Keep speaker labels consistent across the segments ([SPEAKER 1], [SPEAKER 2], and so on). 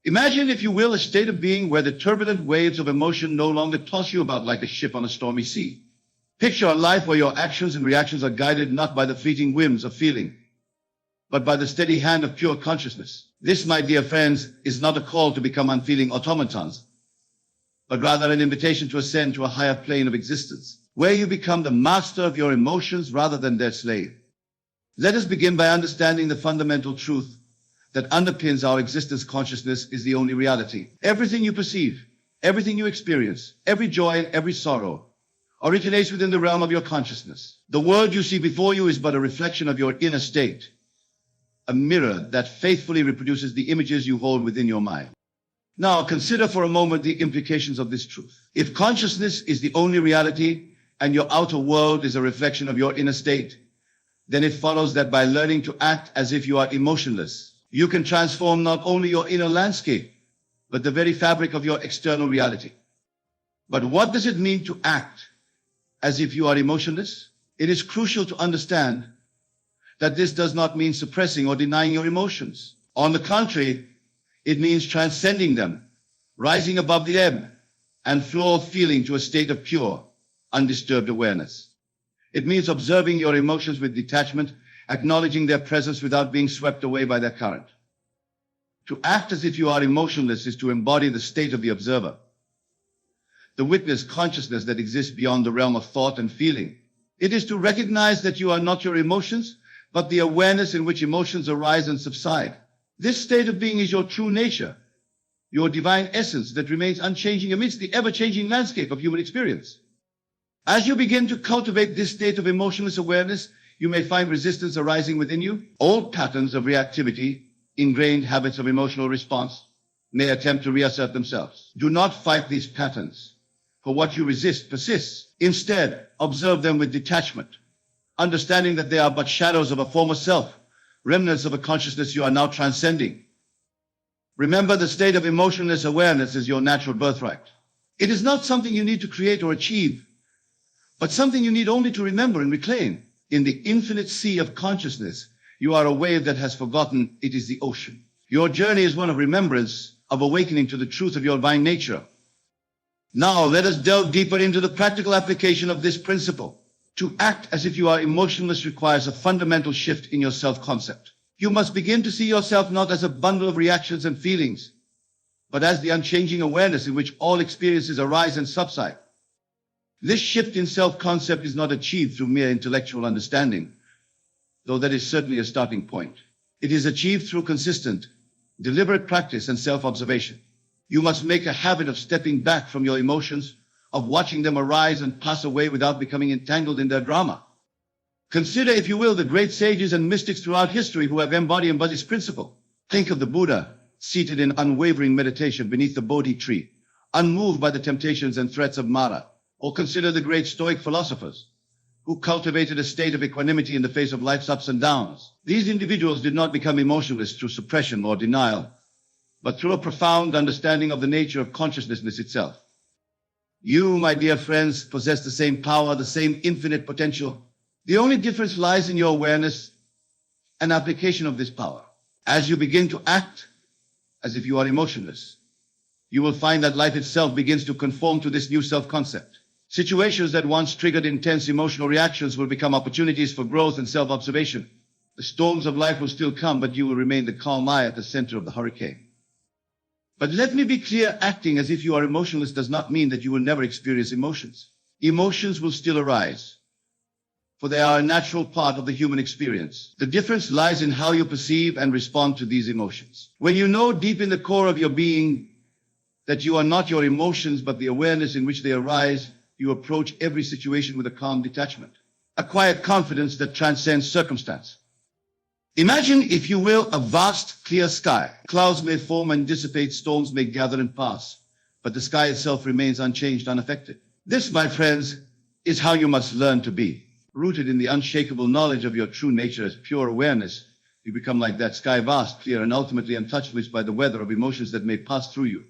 [SPEAKER 1] Imagine, if you will, a state of being where the turbulent waves of emotion no longer toss you about like a ship on a stormy sea. Picture a life where your actions and reactions are guided not by the fleeting whims of feeling, but by the steady hand of pure consciousness. This, my dear friends, is not a call to become unfeeling automatons, but rather an invitation to ascend to a higher plane of existence, where you become the master of your emotions rather than their slave. Let us begin by understanding the fundamental truth that underpins our existence. Consciousness is the only reality. Everything you perceive, everything you experience, every joy and every sorrow originates within the realm of your consciousness. The world you see before you is but a reflection of your inner state, a mirror that faithfully reproduces the images you hold within your mind. Now, consider for a moment the implications of this truth. If consciousness is the only reality and your outer world is a reflection of your inner state, then it follows that by learning to act as if you are emotionless, you can transform not only your inner landscape, but the very fabric of your external reality. But what does it mean to act as if you are emotionless? It is crucial to understand that this does not mean suppressing or denying your emotions. On the contrary, it means transcending them, rising above the ebb and flow of feeling to a state of pure, undisturbed awareness. It means observing your emotions with detachment, acknowledging their presence without being swept away by their current. To act as if you are emotionless is to embody the state of the observer, the witness consciousness that exists beyond the realm of thought and feeling. It is to recognize that you are not your emotions, but the awareness in which emotions arise and subside. This state of being is your true nature, your divine essence that remains unchanging amidst the ever-changing landscape of human experience. As you begin to cultivate this state of emotionless awareness, you may find resistance arising within you. Old patterns of reactivity, ingrained habits of emotional response, may attempt to reassert themselves. Do not fight these patterns, for what you resist persists. Instead, observe them with detachment, understanding that they are but shadows of a former self, remnants of a consciousness you are now transcending. Remember, the state of emotionless awareness is your natural birthright. It is not something you need to create or achieve, but something you need only to remember and reclaim. In the infinite sea of consciousness, you are a wave that has forgotten it is the ocean. Your journey is one of remembrance, of awakening to the truth of your divine nature. Now, let us delve deeper into the practical application of this principle. To act as if you are emotionless requires a fundamental shift in your self-concept. You must begin to see yourself not as a bundle of reactions and feelings, but as the unchanging awareness in which all experiences arise and subside. This shift in self-concept is not achieved through mere intellectual understanding, though that is certainly a starting point. It is achieved through consistent, deliberate practice and self-observation. You must make a habit of stepping back from your emotions, of watching them arise and pass away without becoming entangled in their drama. Consider, if you will, the great sages and mystics throughout history who have embodied this principle. Think of the Buddha, seated in unwavering meditation beneath the Bodhi tree, unmoved by the temptations and threats of Mara. Or consider the great Stoic philosophers, who cultivated a state of equanimity in the face of life's ups and downs. These individuals did not become emotionless through suppression or denial, but through a profound understanding of the nature of consciousness itself. You, my dear friends, possess the same power, the same infinite potential. The only difference lies in your awareness and application of this power. As you begin to act as if you are emotionless, you will find that life itself begins to conform to this new self-concept. Situations that once triggered intense emotional reactions will become opportunities for growth and self-observation. The storms of life will still come, but you will remain the calm eye at the center of the hurricane. But let me be clear, acting as if you are emotionless does not mean that you will never experience emotions. Emotions will still arise, for they are a natural part of the human experience. The difference lies in how you perceive and respond to these emotions. When you know deep in the core of your being that you are not your emotions, but the awareness in which they arise, you approach every situation with a calm detachment, a quiet confidence that transcends circumstance. Imagine, if you will, a vast, clear sky. Clouds may form and dissipate, storms may gather and pass, but the sky itself remains unchanged, unaffected. This, my friends, is how you must learn to be. Rooted in the unshakable knowledge of your true nature as pure awareness, you become like that sky, vast, clear, and ultimately untouched by the weather of emotions that may pass through you.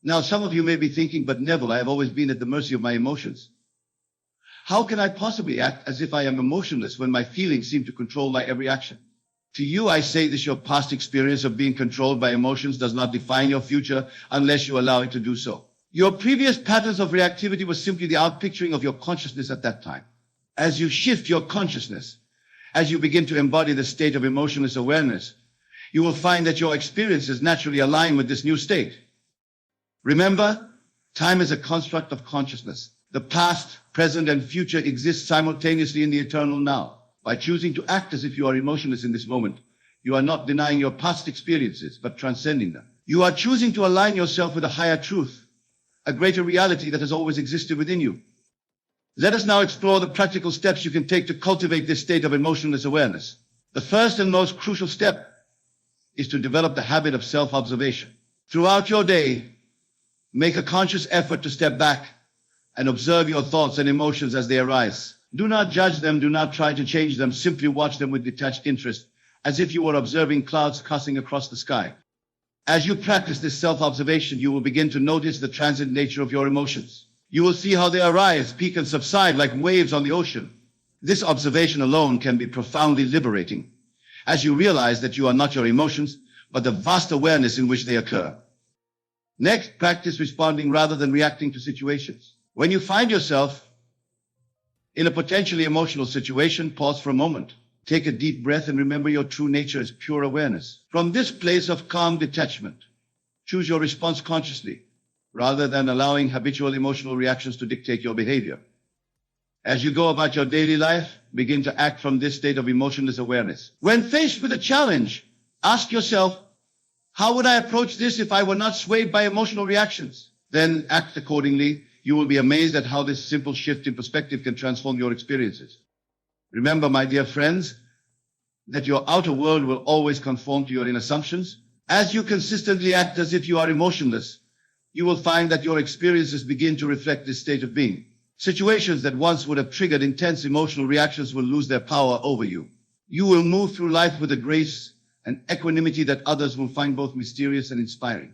[SPEAKER 1] Now, some of you may be thinking, but Neville, I have always been at the mercy of my emotions. How can I possibly act as if I am emotionless when my feelings seem to control my every action? To you, I say this: your past experience of being controlled by emotions does not define your future unless you allow it to do so. Your previous patterns of reactivity were simply the outpicturing of your consciousness at that time. As you shift your consciousness, as you begin to embody the state of emotionless awareness, you will find that your experiences naturally align with this new state. Remember, time is a construct of consciousness. The past, present, and future exist simultaneously in the eternal now. By choosing to act as if you are emotionless in this moment, you are not denying your past experiences, but transcending them. You are choosing to align yourself with a higher truth, a greater reality that has always existed within you. Let us now explore the practical steps you can take to cultivate this state of emotionless awareness. The first and most crucial step is to develop the habit of self-observation. Throughout your day, make a conscious effort to step back and observe your thoughts and emotions as they arise. Do not judge them, do not try to change them, simply watch them with detached interest, as if you were observing clouds crossing across the sky. As you practice this self-observation, you will begin to notice the transient nature of your emotions. You will see how they arise, peak, and subside like waves on the ocean. This observation alone can be profoundly liberating, as you realize that you are not your emotions, but the vast awareness in which they occur. Next, practice responding rather than reacting to situations. When you find yourself in a potentially emotional situation, pause for a moment. Take a deep breath and remember your true nature is pure awareness. From this place of calm detachment, choose your response consciously, rather than allowing habitual emotional reactions to dictate your behavior. As you go about your daily life, begin to act from this state of emotionless awareness. When faced with a challenge, ask yourself, how would I approach this if I were not swayed by emotional reactions? Then act accordingly. You will be amazed at how this simple shift in perspective can transform your experiences. Remember, my dear friends, that your outer world will always conform to your inner assumptions. As you consistently act as if you are emotionless, you will find that your experiences begin to reflect this state of being. Situations that once would have triggered intense emotional reactions will lose their power over you. You will move through life with a grace and equanimity that others will find both mysterious and inspiring.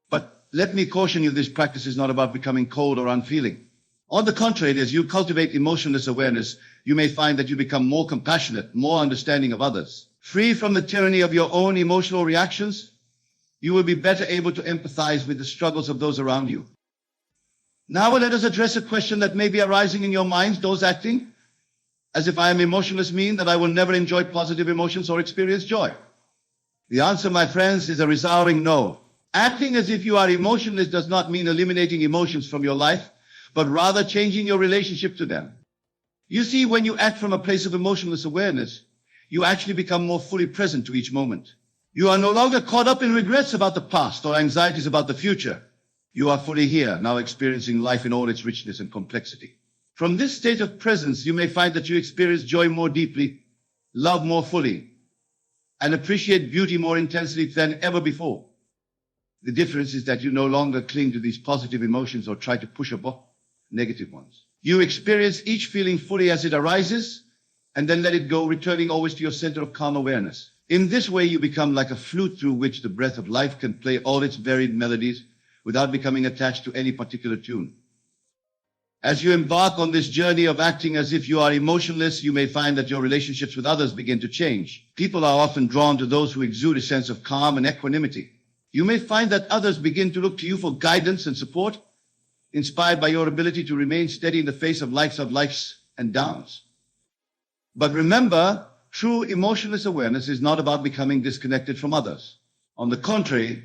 [SPEAKER 1] But let me caution you, this practice is not about becoming cold or unfeeling. On the contrary, as you cultivate emotionless awareness, you may find that you become more compassionate, more understanding of others. Free from the tyranny of your own emotional reactions, you will be better able to empathize with the struggles of those around you. Now let us address a question that may be arising in your minds, those acting as if I am emotionless mean that I will never enjoy positive emotions or experience joy. The answer, my friends, is a resounding no. Acting as if you are emotionless does not mean eliminating emotions from your life, but rather changing your relationship to them. You see, when you act from a place of emotionless awareness, you actually become more fully present to each moment. You are no longer caught up in regrets about the past or anxieties about the future. You are fully here, now experiencing life in all its richness and complexity. From this state of presence, you may find that you experience joy more deeply, love more fully, and appreciate beauty more intensely than ever before. The difference is that you no longer cling to these positive emotions or try to push above negative ones. You experience each feeling fully as it arises, and then let it go, returning always to your center of calm awareness. In this way, you become like a flute through which the breath of life can play all its varied melodies without becoming attached to any particular tune. As you embark on this journey of acting as if you are emotionless, you may find that your relationships with others begin to change. People are often drawn to those who exude a sense of calm and equanimity. You may find that others begin to look to you for guidance and support, inspired by your ability to remain steady in the face of life's ups and downs. But remember, true emotionless awareness is not about becoming disconnected from others. On the contrary,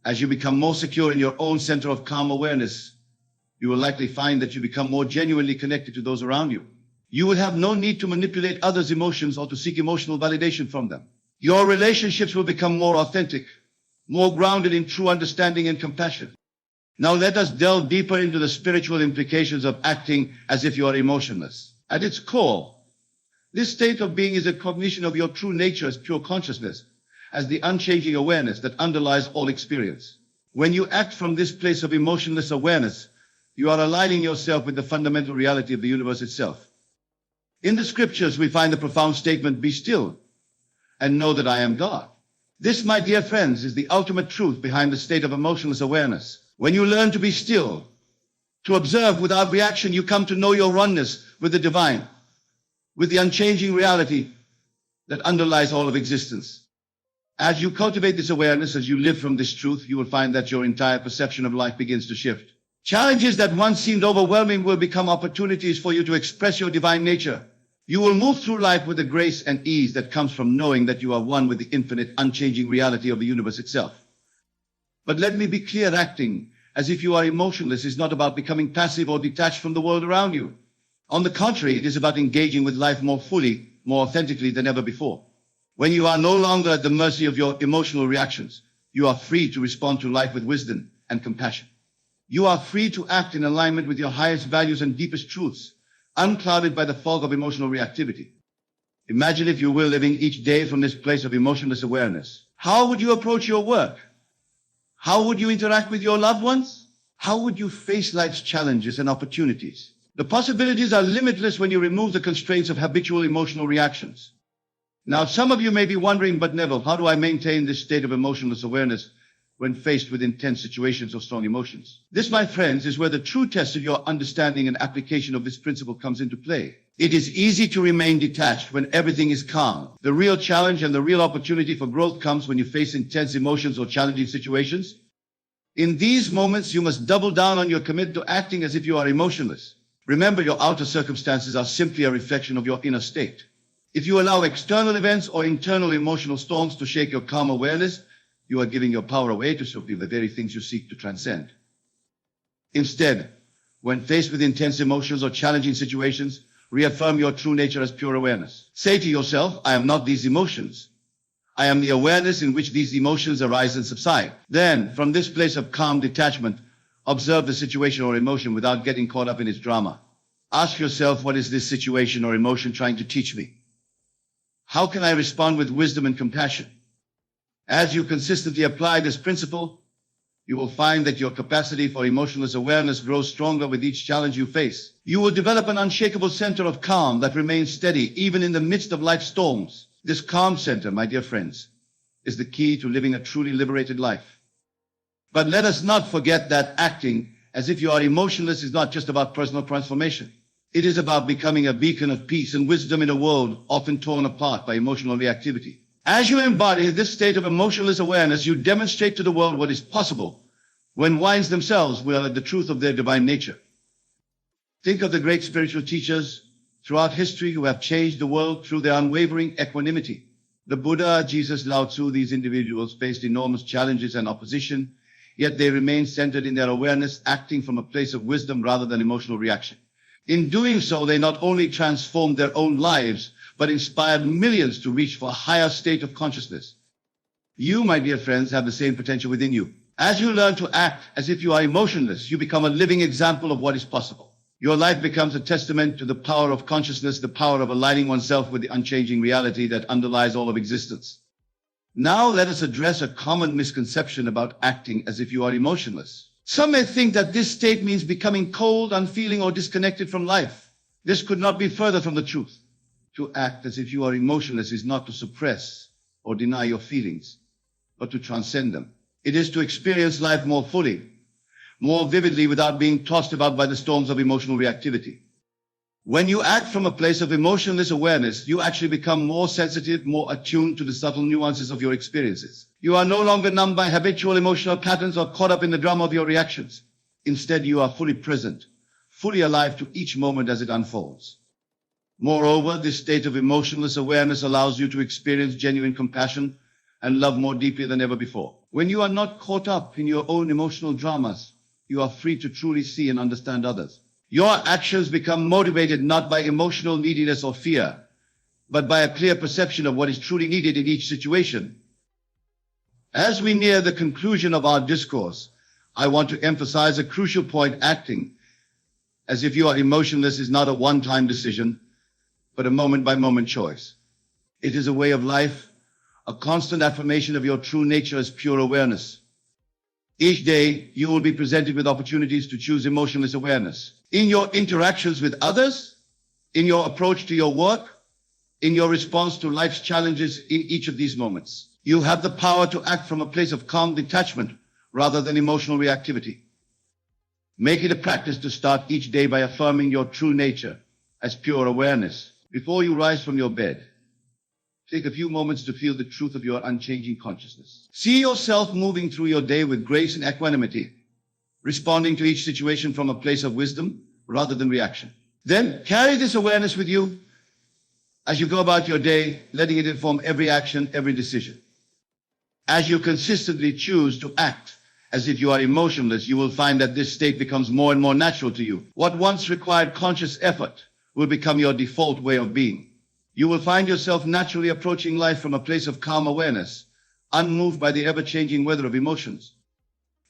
[SPEAKER 1] as you become more secure in your own center of calm awareness, you will likely find that you become more genuinely connected to those around you. You will have no need to manipulate others' emotions or to seek emotional validation from them. Your relationships will become more authentic, more grounded in true understanding and compassion. Now let us delve deeper into the spiritual implications of acting as if you are emotionless. At its core, this state of being is a cognition of your true nature as pure consciousness, as the unchanging awareness that underlies all experience. When you act from this place of emotionless awareness, you are aligning yourself with the fundamental reality of the universe itself. In the scriptures, we find the profound statement, "Be still and know that I am God." This, my dear friends, is the ultimate truth behind the state of emotionless awareness. When you learn to be still, to observe without reaction, you come to know your oneness with the divine, with the unchanging reality that underlies all of existence. As you cultivate this awareness, as you live from this truth, you will find that your entire perception of life begins to shift. Challenges that once seemed overwhelming will become opportunities for you to express your divine nature. You will move through life with the grace and ease that comes from knowing that you are one with the infinite, unchanging reality of the universe itself. But let me be clear, acting as if you are emotionless is not about becoming passive or detached from the world around you. On the contrary, it is about engaging with life more fully, more authentically than ever before. When you are no longer at the mercy of your emotional reactions, you are free to respond to life with wisdom and compassion. You are free to act in alignment with your highest values and deepest truths, unclouded by the fog of emotional reactivity. Imagine, if you will, living each day from this place of emotionless awareness. How would you approach your work? How would you interact with your loved ones? How would you face life's challenges and opportunities? The possibilities are limitless when you remove the constraints of habitual emotional reactions. Now, some of you may be wondering, but Neville, how do I maintain this state of emotionless awareness when faced with intense situations or strong emotions? This, my friends, is where the true test of your understanding and application of this principle comes into play. It is easy to remain detached when everything is calm. The real challenge and the real opportunity for growth comes when you face intense emotions or challenging situations. In these moments, you must double down on your commitment to acting as if you are emotionless. Remember, your outer circumstances are simply a reflection of your inner state. If you allow external events or internal emotional storms to shake your calm awareness, you are giving your power away to subdue the very things you seek to transcend. Instead, when faced with intense emotions or challenging situations, reaffirm your true nature as pure awareness. Say to yourself, I am not these emotions. I am the awareness in which these emotions arise and subside. Then, from this place of calm detachment, observe the situation or emotion without getting caught up in its drama. Ask yourself, what is this situation or emotion trying to teach me? How can I respond with wisdom and compassion? As you consistently apply this principle, you will find that your capacity for emotionless awareness grows stronger with each challenge you face. You will develop an unshakable center of calm that remains steady even in the midst of life's storms. This calm center, my dear friends, is the key to living a truly liberated life. But let us not forget that acting as if you are emotionless is not just about personal transformation. It is about becoming a beacon of peace and wisdom in a world often torn apart by emotional reactivity. As you embody this state of emotionless awareness, you demonstrate to the world what is possible when minds themselves will at the truth of their divine nature. Think of the great spiritual teachers throughout history who have changed the world through their unwavering equanimity. The Buddha, Jesus, Lao Tzu, these individuals faced enormous challenges and opposition, yet they remained centered in their awareness, acting from a place of wisdom rather than emotional reaction. In doing so, they not only transformed their own lives, but inspired millions to reach for a higher state of consciousness. You, my dear friends, have the same potential within you. As you learn to act as if you are emotionless, you become a living example of what is possible. Your life becomes a testament to the power of consciousness, the power of aligning oneself with the unchanging reality that underlies all of existence. Now let us address a common misconception about acting as if you are emotionless. Some may think that this state means becoming cold, unfeeling, or disconnected from life. This could not be further from the truth. To act as if you are emotionless is not to suppress or deny your feelings, but to transcend them. It is to experience life more fully, more vividly, without being tossed about by the storms of emotional reactivity. When you act from a place of emotionless awareness, you actually become more sensitive, more attuned to the subtle nuances of your experiences. You are no longer numbed by habitual emotional patterns or caught up in the drama of your reactions. Instead, you are fully present, fully alive to each moment as it unfolds. Moreover, this state of emotionless awareness allows you to experience genuine compassion and love more deeply than ever before. When you are not caught up in your own emotional dramas, you are free to truly see and understand others. Your actions become motivated not by emotional neediness or fear, but by a clear perception of what is truly needed in each situation. As we near the conclusion of our discourse, I want to emphasize a crucial point. Acting as if you are emotionless is not a one-time decision, but a moment-by-moment choice. It is a way of life, a constant affirmation of your true nature as pure awareness. Each day, you will be presented with opportunities to choose emotionless awareness. In your interactions with others, in your approach to your work, in your response to life's challenges in each of these moments, you have the power to act from a place of calm detachment rather than emotional reactivity. Make it a practice to start each day by affirming your true nature as pure awareness. Before you rise from your bed, Take a few moments to feel the truth of your unchanging consciousness. See yourself moving through your day with grace and equanimity, responding to each situation from a place of wisdom rather than reaction. Then carry this awareness with you as you go about your day, letting it inform every action, every decision. As you consistently choose to act as if you are emotionless, you will find that this state becomes more and more natural to you. What once required conscious effort will become your default way of being. You will find yourself naturally approaching life from a place of calm awareness, unmoved by the ever-changing weather of emotions.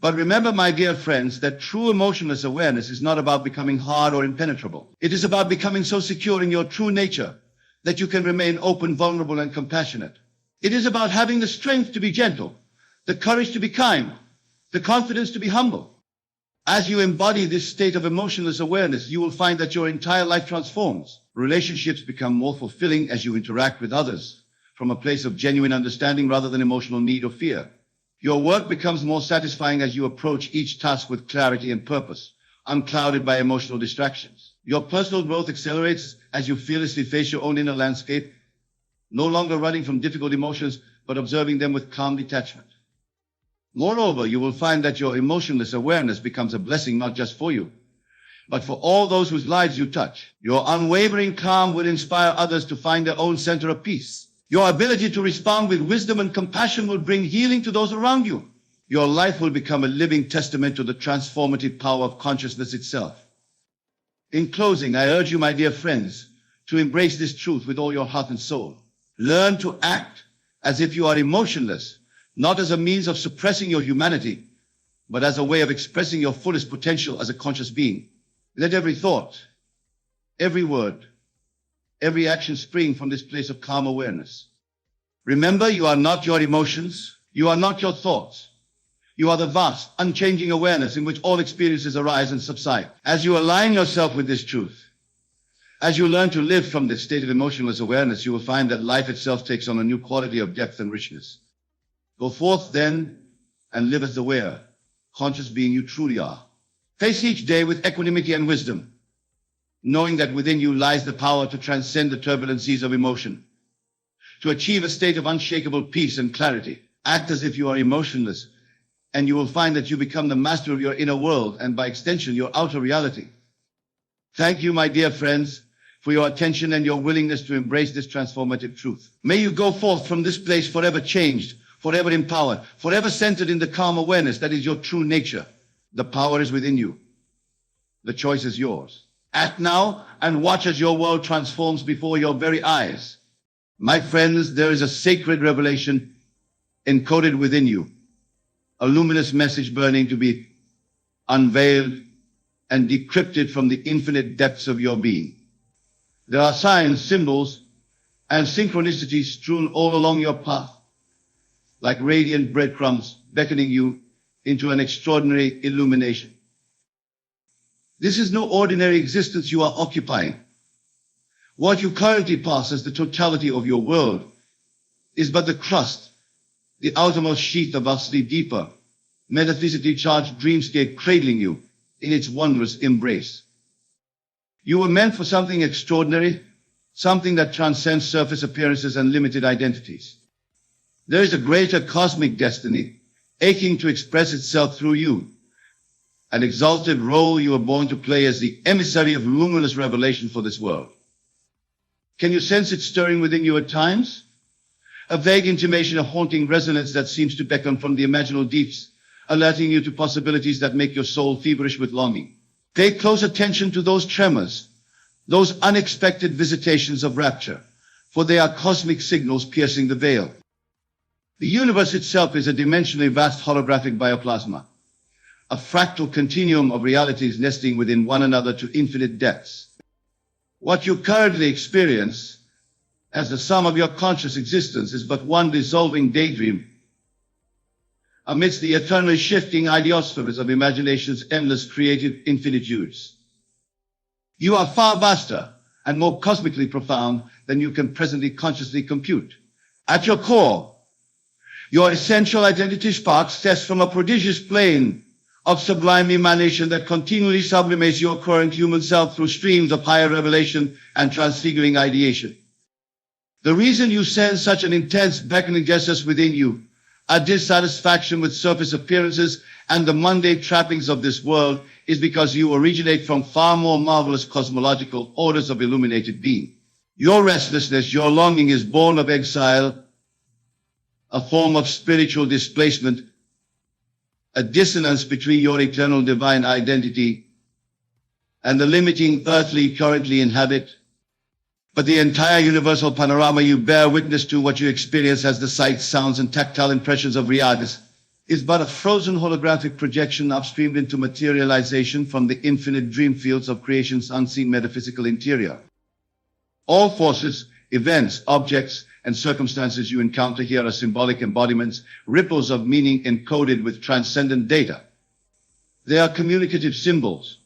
[SPEAKER 1] But remember, my dear friends, that true emotionless awareness is not about becoming hard or impenetrable. It is about becoming so secure in your true nature that you can remain open, vulnerable, and compassionate. It is about having the strength to be gentle, the courage to be kind, the confidence to be humble. As you embody this state of emotionless awareness, you will find that your entire life transforms. Relationships become more fulfilling as you interact with others from a place of genuine understanding rather than emotional need or fear. Your work becomes more satisfying as you approach each task with clarity and purpose, unclouded by emotional distractions. Your personal growth accelerates as you fearlessly face your own inner landscape, no longer running from difficult emotions, but observing them with calm detachment. Moreover, you will find that your emotionless awareness becomes a blessing not just for you, but for all those whose lives you touch. Your unwavering calm will inspire others to find their own center of peace. Your ability to respond with wisdom and compassion will bring healing to those around you. Your life will become a living testament to the transformative power of consciousness itself. In closing, I urge you, my dear friends, to embrace this truth with all your heart and soul. Learn to act as if you are emotionless, not as a means of suppressing your humanity, but as a way of expressing your fullest potential as a conscious being. Let every thought, every word, every action spring from this place of calm awareness. Remember, you are not your emotions. You are not your thoughts. You are the vast, unchanging awareness in which all experiences arise and subside. As you align yourself with this truth, as you learn to live from this state of emotionless awareness, you will find that life itself takes on a new quality of depth and richness. Go forth then and live as the aware, conscious being you truly are. Face each day with equanimity and wisdom, knowing that within you lies the power to transcend the turbulent seas of emotion, to achieve a state of unshakable peace and clarity. Act as if you are emotionless, and you will find that you become the master of your inner world and by extension your outer reality. Thank you, my dear friends, for your attention and your willingness to embrace this transformative truth. May you go forth from this place forever changed, forever empowered, forever centered in the calm awareness that is your true nature. The power is within you. The choice is yours. Act now and watch as your world transforms before your very eyes. My friends, there is a sacred revelation encoded within you, a luminous message burning to be unveiled and decrypted from the infinite depths of your being. There are signs, symbols, and synchronicities strewn all along your path, like radiant breadcrumbs beckoning you into an extraordinary illumination. This is no ordinary existence you are occupying. What you currently pass as the totality of your world is but the crust, the outermost sheath of vastly deeper, metaphysically charged dreamscape cradling you in its wondrous embrace. You were meant for something extraordinary, something that transcends surface appearances and limited identities. There is a greater cosmic destiny aching to express itself through you, an exalted role you were born to play as the emissary of luminous revelation for this world. Can you sense it stirring within you at times? A vague intimation, a haunting resonance that seems to beckon from the imaginal deeps, alerting you to possibilities that make your soul feverish with longing. Pay close attention to those tremors, those unexpected visitations of rapture, for they are cosmic signals piercing the veil. The universe itself is a dimensionally vast holographic bioplasma, a fractal continuum of realities nesting within one another to infinite depths. What you currently experience as the sum of your conscious existence is but one dissolving daydream amidst the eternally shifting ideospheres of imagination's endless creative infinitudes. You are far vaster and more cosmically profound than you can presently consciously compute. At your core, your essential identity sparks test from a prodigious plane of sublime emanation that continually sublimates your current human self through streams of higher revelation and transfiguring ideation. The reason you sense such an intense beckoning gestures within you, a dissatisfaction with surface appearances and the mundane trappings of this world, is because you originate from far more marvelous cosmological orders of illuminated being. Your restlessness, your longing is born of exile, a form of spiritual displacement, a dissonance between your eternal divine identity and the limiting earthly you currently inhabit. But the entire universal panorama you bear witness to, what you experience as the sights, sounds, and tactile impressions of reality, is but a frozen holographic projection upstreamed into materialization from the infinite dream fields of creation's unseen metaphysical interior. All forces, events, objects, and circumstances you encounter here are symbolic embodiments, ripples of meaning encoded with transcendent data. They are communicative symbols,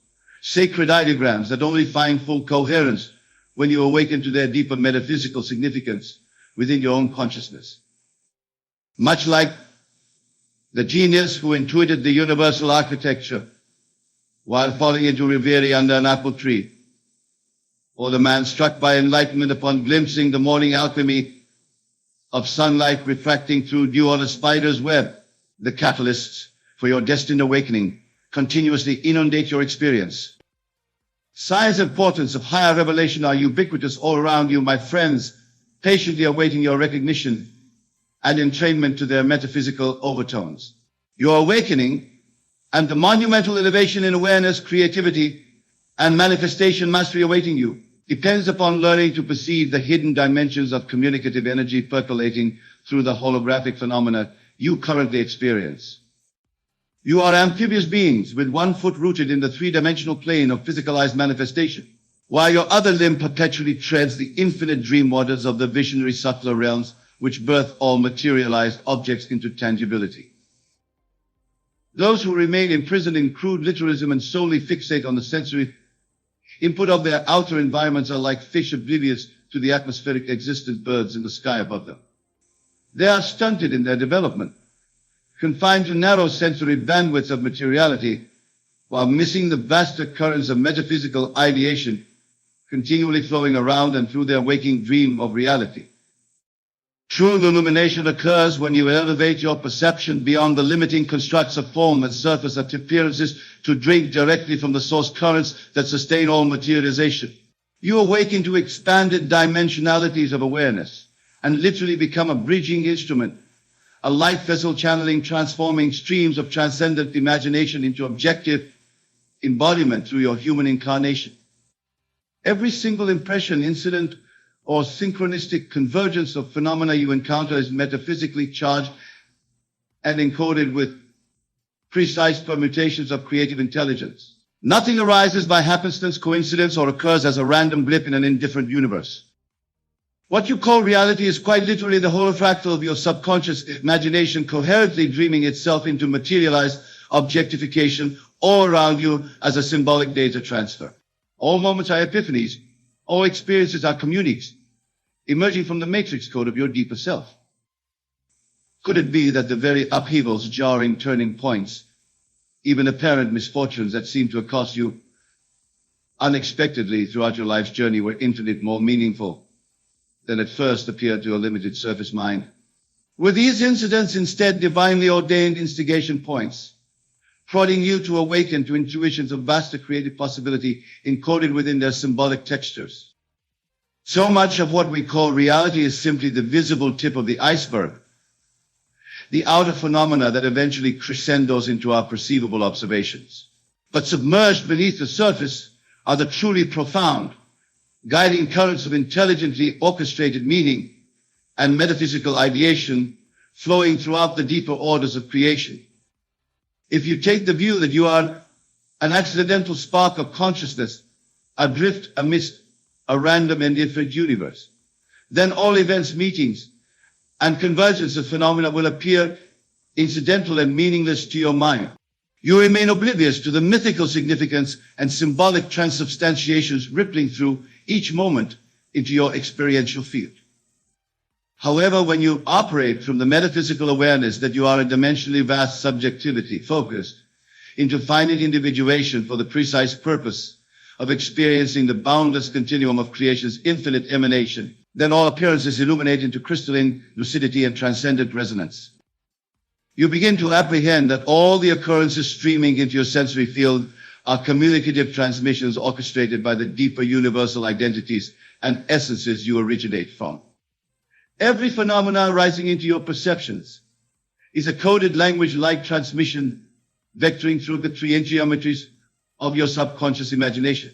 [SPEAKER 1] sacred ideograms that only find full coherence when you awaken to their deeper metaphysical significance within your own consciousness. Much like the genius who intuited the universal architecture while falling into reverie under an apple tree, or the man struck by enlightenment upon glimpsing the morning alchemy of sunlight refracting through dew on a spider's web. The catalysts for your destined awakening continuously inundate your experience. Signs and portents of higher revelation are ubiquitous all around you, my friends, patiently awaiting your recognition and entrainment to their metaphysical overtones. Your awakening and the monumental elevation in awareness, creativity, and manifestation mastery awaiting you depends upon learning to perceive the hidden dimensions of communicative energy percolating through the holographic phenomena you currently experience. You are amphibious beings with one foot rooted in the three-dimensional plane of physicalized manifestation, while your other limb perpetually treads the infinite dream waters of the visionary subtler realms which birth all materialized objects into tangibility. Those who remain imprisoned in crude literalism and solely fixate on the sensory input of their outer environments are like fish oblivious to the atmospheric existent birds in the sky above them. They are stunted in their development, confined to narrow sensory bandwidths of materiality, while missing the vaster currents of metaphysical ideation continually flowing around and through their waking dream of reality. True illumination occurs when you elevate your perception beyond the limiting constructs of form and surface appearances to drink directly from the source currents that sustain all materialization. You awaken to expanded dimensionalities of awareness and literally become a bridging instrument, a light vessel channeling, transforming streams of transcendent imagination into objective embodiment through your human incarnation. Every single impression, incident, or synchronistic convergence of phenomena you encounter is metaphysically charged and encoded with precise permutations of creative intelligence. Nothing arises by happenstance, coincidence, or occurs as a random blip in an indifferent universe. What you call reality is quite literally the holofractal of your subconscious imagination coherently dreaming itself into materialized objectification all around you as a symbolic data transfer. All moments are epiphanies. All experiences are communiques, emerging from the matrix code of your deeper self. Could it be that the very upheavals, jarring turning points, even apparent misfortunes that seem to accost you unexpectedly throughout your life's journey were infinitely more meaningful than at first appeared to a limited surface mind? Were these incidents instead divinely ordained instigation points, prodding you to awaken to intuitions of vaster creative possibility encoded within their symbolic textures? So much of what we call reality is simply the visible tip of the iceberg, the outer phenomena that eventually crescendos into our perceivable observations. But submerged beneath the surface are the truly profound, guiding currents of intelligently orchestrated meaning and metaphysical ideation flowing throughout the deeper orders of creation. If you take the view that you are an accidental spark of consciousness adrift amidst a random and infinite universe, then all events, meetings, and convergence of phenomena will appear incidental and meaningless to your mind. You remain oblivious to the mythical significance and symbolic transubstantiations rippling through each moment into your experiential field. However, when you operate from the metaphysical awareness that you are a dimensionally vast subjectivity focused into finite individuation for the precise purpose of experiencing the boundless continuum of creation's infinite emanation, Then all appearances illuminate into crystalline lucidity and transcendent resonance. You begin to apprehend that all the occurrences streaming into your sensory field are communicative transmissions orchestrated by the deeper universal identities and essences you originate from. Every phenomenon rising into your perceptions is a coded language-like transmission vectoring through the three geometries of your subconscious imagination.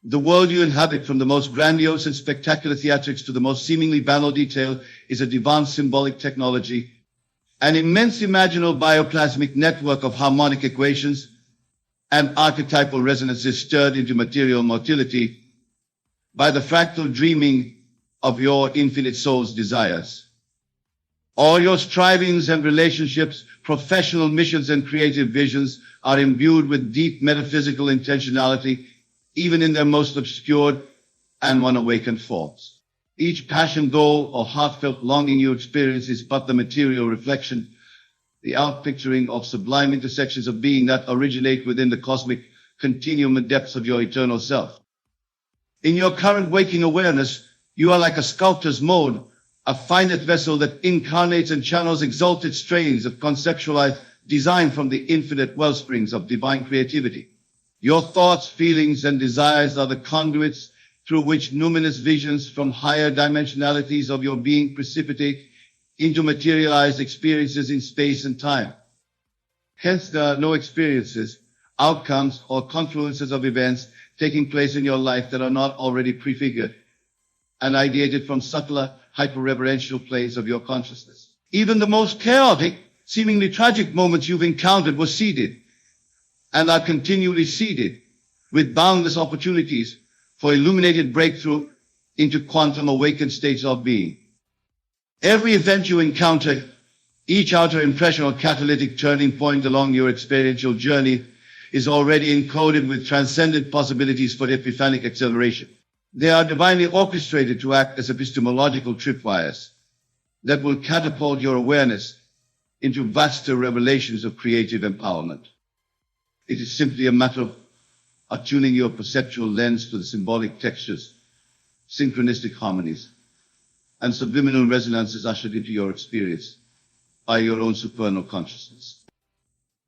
[SPEAKER 1] The world you inhabit, from the most grandiose and spectacular theatrics to the most seemingly banal detail, is a advanced symbolic technology, an immense imaginal bioplasmic network of harmonic equations and archetypal resonances stirred into material motility by the fractal dreaming of your infinite soul's desires. All your strivings and relationships, professional missions and creative visions are imbued with deep metaphysical intentionality, even in their most obscured and unawakened forms. Each passion, goal, or heartfelt longing you experience is but the material reflection, the outpicturing of sublime intersections of being that originate within the cosmic continuum and depths of your eternal self. In your current waking awareness, you are like a sculptor's mold, a finite vessel that incarnates and channels exalted strains of conceptualized design from the infinite wellsprings of divine creativity. Your thoughts, feelings, and desires are the conduits through which numinous visions from higher dimensionalities of your being precipitate into materialized experiences in space and time. Hence, there are no experiences, outcomes, or confluences of events taking place in your life that are not already prefigured and ideated from subtler, hyper-reverential planes of your consciousness. Even the most chaotic, seemingly tragic moments you've encountered were seeded and are continually seeded with boundless opportunities for illuminated breakthrough into quantum awakened states of being. Every event you encounter, each outer impression or catalytic turning point along your experiential journey, is already encoded with transcendent possibilities for epiphanic acceleration. They are divinely orchestrated to act as epistemological tripwires that will catapult your awareness into vaster revelations of creative empowerment. It is simply a matter of attuning your perceptual lens to the symbolic textures, synchronistic harmonies, and subliminal resonances ushered into your experience by your own supernal consciousness.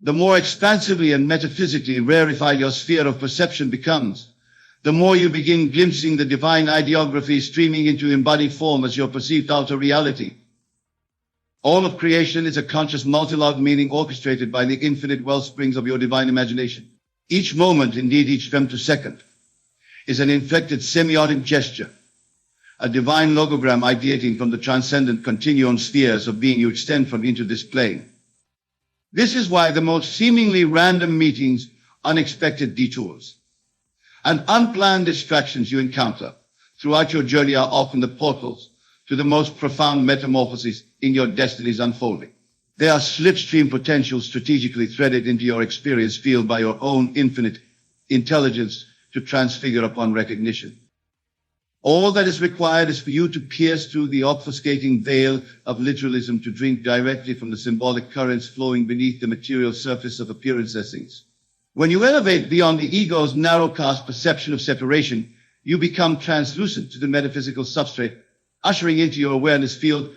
[SPEAKER 1] The more expansively and metaphysically rarefied your sphere of perception becomes, the more you begin glimpsing the divine ideography streaming into embodied form as your perceived outer reality. All of creation is a conscious multilog meaning orchestrated by the infinite wellsprings of your divine imagination. Each moment, indeed each femtosecond, is an inflected semiotic gesture, a divine logogram ideating from the transcendent continuum spheres of being you extend from into this plane. This is why the most seemingly random meetings, unexpected detours, and unplanned distractions you encounter throughout your journey are often the portals to the most profound metamorphoses in your destiny's unfolding. They are slipstream potentials strategically threaded into your experience field by your own infinite intelligence to transfigure upon recognition. All that is required is for you to pierce through the obfuscating veil of literalism to drink directly from the symbolic currents flowing beneath the material surface of appearance essence. When you elevate beyond the ego's narrowcast perception of separation, you become translucent to the metaphysical substrate, ushering into your awareness field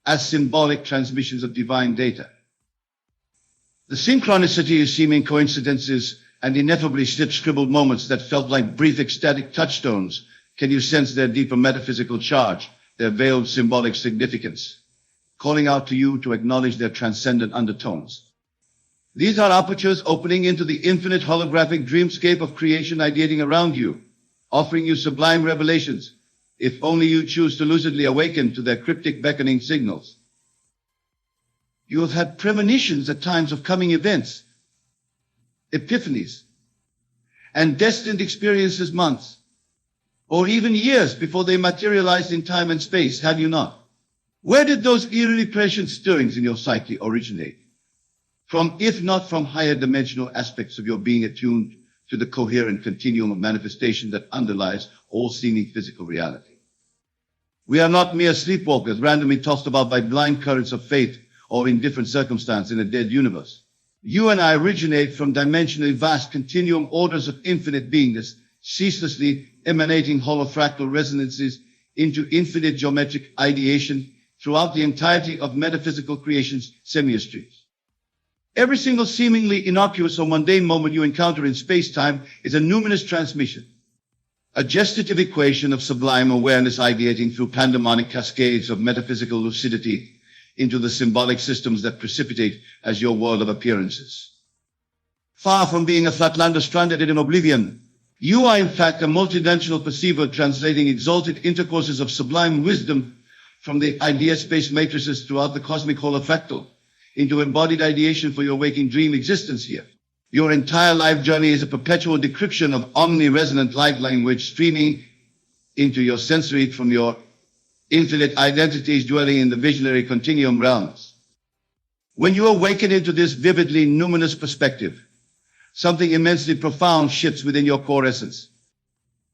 [SPEAKER 1] as symbolic transmissions of divine data. The synchronicity of seeming coincidences and ineffably scribbled moments that felt like brief ecstatic touchstones, can you sense their deeper metaphysical charge, their veiled symbolic significance, calling out to you to acknowledge their transcendent undertones? These are apertures opening into the infinite holographic dreamscape of creation ideating around you, offering you sublime revelations, if only you choose to lucidly awaken to their cryptic beckoning signals. You have had premonitions at times of coming events, epiphanies, and destined experiences months, or even years before they materialized in time and space, have you not? Where did those eerily prescient stirrings in your psyche originate? From, if not from higher dimensional aspects of your being attuned to the coherent continuum of manifestation that underlies all seeming physical reality. We are not mere sleepwalkers randomly tossed about by blind currents of fate or indifferent circumstance in a dead universe. You and I originate from dimensionally vast continuum orders of infinite beingness, ceaselessly emanating holofractal resonances into infinite geometric ideation throughout the entirety of metaphysical creation's semistries. Every single seemingly innocuous or mundane moment you encounter in space-time is a numinous transmission, a gestative equation of sublime awareness ideating through pandemonic cascades of metaphysical lucidity into the symbolic systems that precipitate as your world of appearances. Far from being a flatlander stranded in oblivion, you are in fact a multidimensional perceiver translating exalted intercourses of sublime wisdom from the idea space matrices throughout the cosmic holofractal into embodied ideation for your waking dream existence here. Your entire life journey is a perpetual decryption of omni-resonant light language streaming into your sensory from your infinite identities dwelling in the visionary continuum realms. When you awaken into this vividly numinous perspective, something immensely profound shifts within your core essence.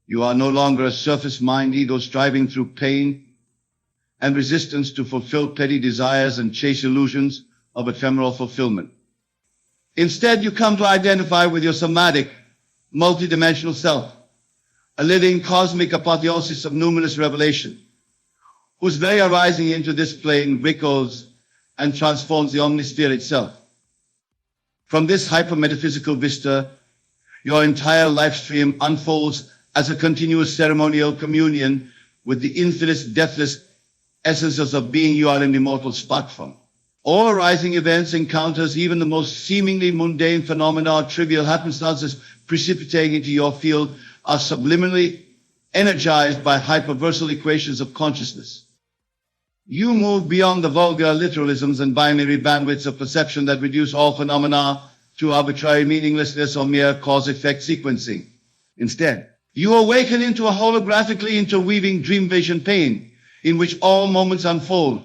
[SPEAKER 1] You are no longer a surface mind ego striving through pain and resistance to fulfill petty desires and chase illusions of ephemeral fulfillment. Instead, you come to identify with your somatic, multidimensional self, a living cosmic apotheosis of numinous revelation, whose very arising into this plane rickles and transforms the omnisphere itself. From this hyper-metaphysical vista, your entire life stream unfolds as a continuous ceremonial communion with the infinite, deathless essences of being you are an immortal spark from. All arising events, encounters, even the most seemingly mundane phenomena or trivial happenstances precipitating into your field are subliminally energized by hyperversal equations of consciousness. You move beyond the vulgar literalisms and binary bandwidths of perception that reduce all phenomena to arbitrary meaninglessness or mere cause-effect sequencing. Instead, you awaken into a holographically interweaving dream vision plane in which all moments unfold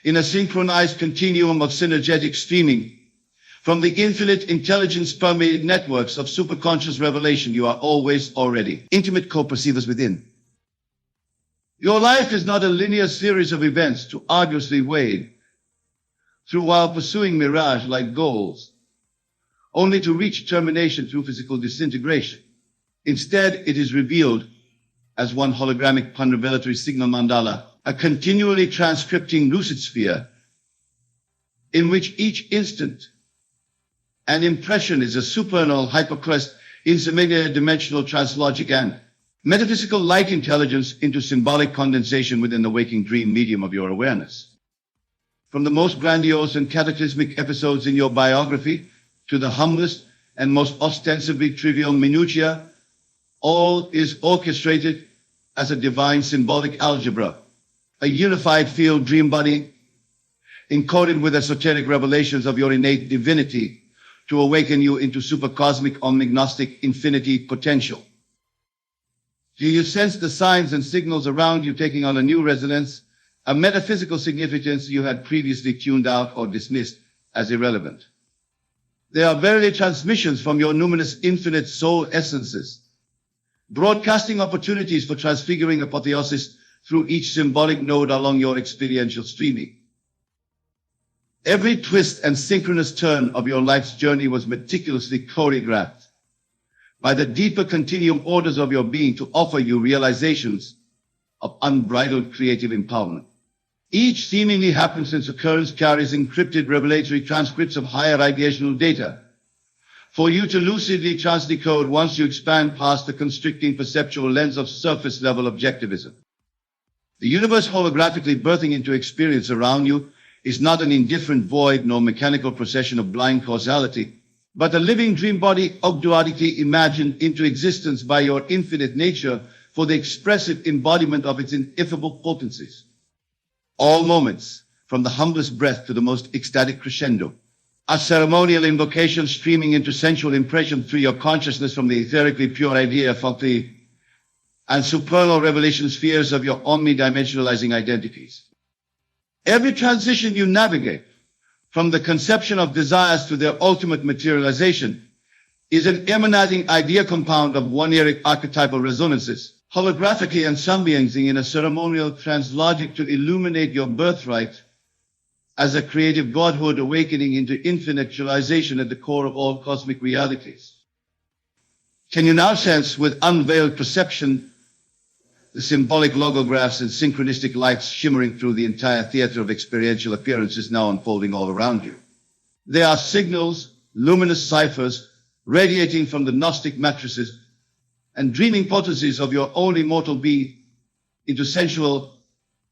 [SPEAKER 1] in a synchronized continuum of synergetic streaming. From the infinite intelligence-permeated networks of superconscious revelation, you are always already intimate co-perceivers within. Your life is not a linear series of events to arduously wade through while pursuing mirage-like goals, only to reach termination through physical disintegration. Instead, it is revealed as one hologramic pan-revelatory signal mandala, a continually transcripting lucid sphere in which each instant an impression is a supernal hypercrest dimensional translogic and metaphysical light intelligence into symbolic condensation within the waking dream medium of your awareness. From the most grandiose and cataclysmic episodes in your biography to the humblest and most ostensibly trivial minutiae, all is orchestrated as a divine symbolic algebra, a unified field dream body encoded with esoteric revelations of your innate divinity to awaken you into supercosmic omnignostic infinity potential. Do you sense the signs and signals around you taking on a new resonance, a metaphysical significance you had previously tuned out or dismissed as irrelevant? They are verily transmissions from your numinous infinite soul essences, broadcasting opportunities for transfiguring apotheosis through each symbolic node along your experiential streaming. Every twist and synchronous turn of your life's journey was meticulously choreographed by the deeper continuum orders of your being to offer you realizations of unbridled creative empowerment. Each seemingly happenstance occurrence carries encrypted revelatory transcripts of higher ideational data for you to lucidly transdecode once you expand past the constricting perceptual lens of surface-level objectivism. The universe holographically birthing into experience around you is not an indifferent void nor mechanical procession of blind causality, but a living dream body ogdoadically imagined into existence by your infinite nature for the expressive embodiment of its ineffable potencies. All moments, from the humblest breath to the most ecstatic crescendo, are ceremonial invocations streaming into sensual impression through your consciousness from the etherically pure idea of the and supernal revelation spheres of your omnidimensionalizing identities. Every transition you navigate, from the conception of desires to their ultimate materialization, is an emanating idea compound of one-eric archetypal resonances, holographically and symbioting in a ceremonial translogic to illuminate your birthright as a creative godhood awakening into infinitualization at the core of all cosmic realities. Can you now sense with unveiled perception the symbolic logographs and synchronistic lights shimmering through the entire theater of experiential appearances now unfolding all around you. They are signals, luminous ciphers, radiating from the Gnostic matrices and dreaming potencies of your own immortal being into sensual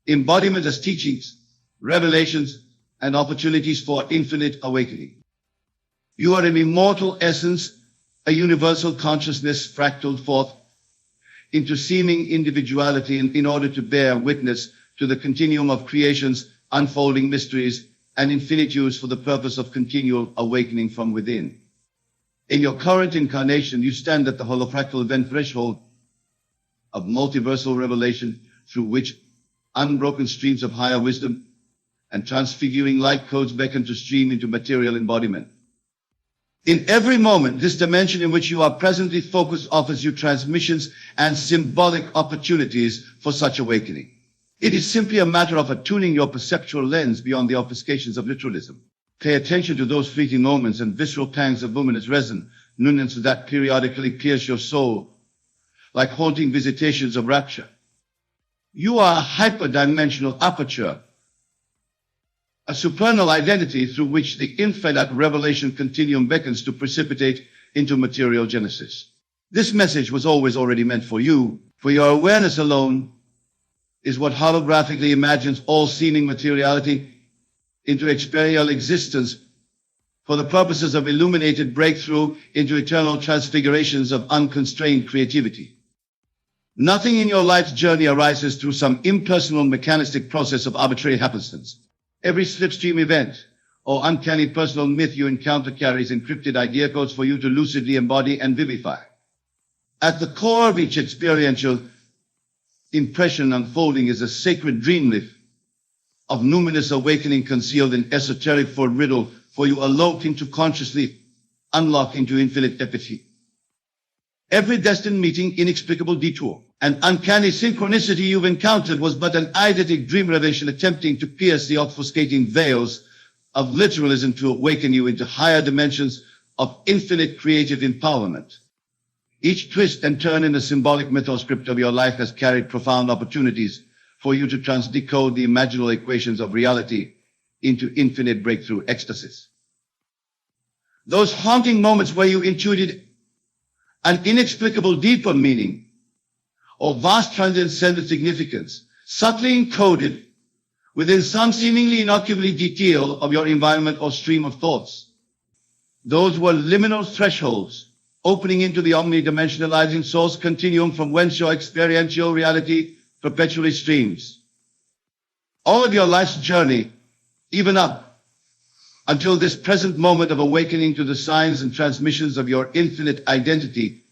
[SPEAKER 1] embodiment as teachings, revelations, and opportunities for infinite awakening. You are an immortal essence, a universal consciousness fractaled forth into seeming individuality in order to bear witness to the continuum of creation's unfolding mysteries and infinitudes for the purpose of continual awakening from within. In your current incarnation, you stand at the holofractal event threshold of multiversal revelation through which unbroken streams of higher wisdom and transfiguring light codes beckon to stream into material embodiment. In every moment, this dimension in which you are presently focused offers you transmissions and symbolic opportunities for such awakening. It is simply a matter of attuning your perceptual lens beyond the obfuscations of literalism. Pay attention to those fleeting moments and visceral pangs of luminous resonance that periodically pierce your soul like haunting visitations of rapture. You are a hyperdimensional aperture, a supernal identity through which the infinite revelation continuum beckons to precipitate into material genesis. This message was already meant for you, for your awareness alone is what holographically imagines all seeming materiality into experiential existence for the purposes of illuminated breakthrough into eternal transfigurations of unconstrained creativity. Nothing in your life's journey arises through some impersonal mechanistic process of arbitrary happenstance. Every slipstream event or uncanny personal myth you encounter carries encrypted idea codes for you to lucidly embody and vivify. At the core of each experiential impression unfolding is a sacred dream life of numinous awakening concealed in esoteric form riddle for you eloped into consciously, unlocked into infinite epithet. Every destined meeting, inexplicable detour, and uncanny synchronicity you've encountered was but an eidetic dream revelation attempting to pierce the obfuscating veils of literalism to awaken you into higher dimensions of infinite creative empowerment. Each twist and turn in the symbolic mythoscript of your life has carried profound opportunities for you to transdecode the imaginal equations of reality into infinite breakthrough ecstasies. Those haunting moments where you intuited an inexplicable deeper meaning or vast transcendent significance, subtly encoded within some seemingly innocuous detail of your environment or stream of thoughts. Those were liminal thresholds, opening into the omnidimensionalizing source continuum from whence your experiential reality perpetually streams. All of your life's journey, even up until this present moment of awakening to the signs and transmissions of your infinite identity,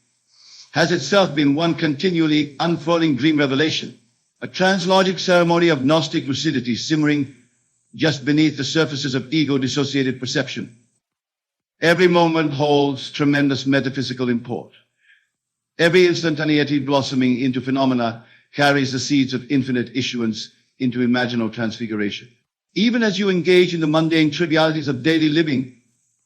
[SPEAKER 1] has itself been one continually unfurling dream revelation, a translogic ceremony of Gnostic lucidity simmering just beneath the surfaces of ego-dissociated perception. Every moment holds tremendous metaphysical import. Every instantaneity blossoming into phenomena carries the seeds of infinite issuance into imaginal transfiguration. Even as you engage in the mundane trivialities of daily living,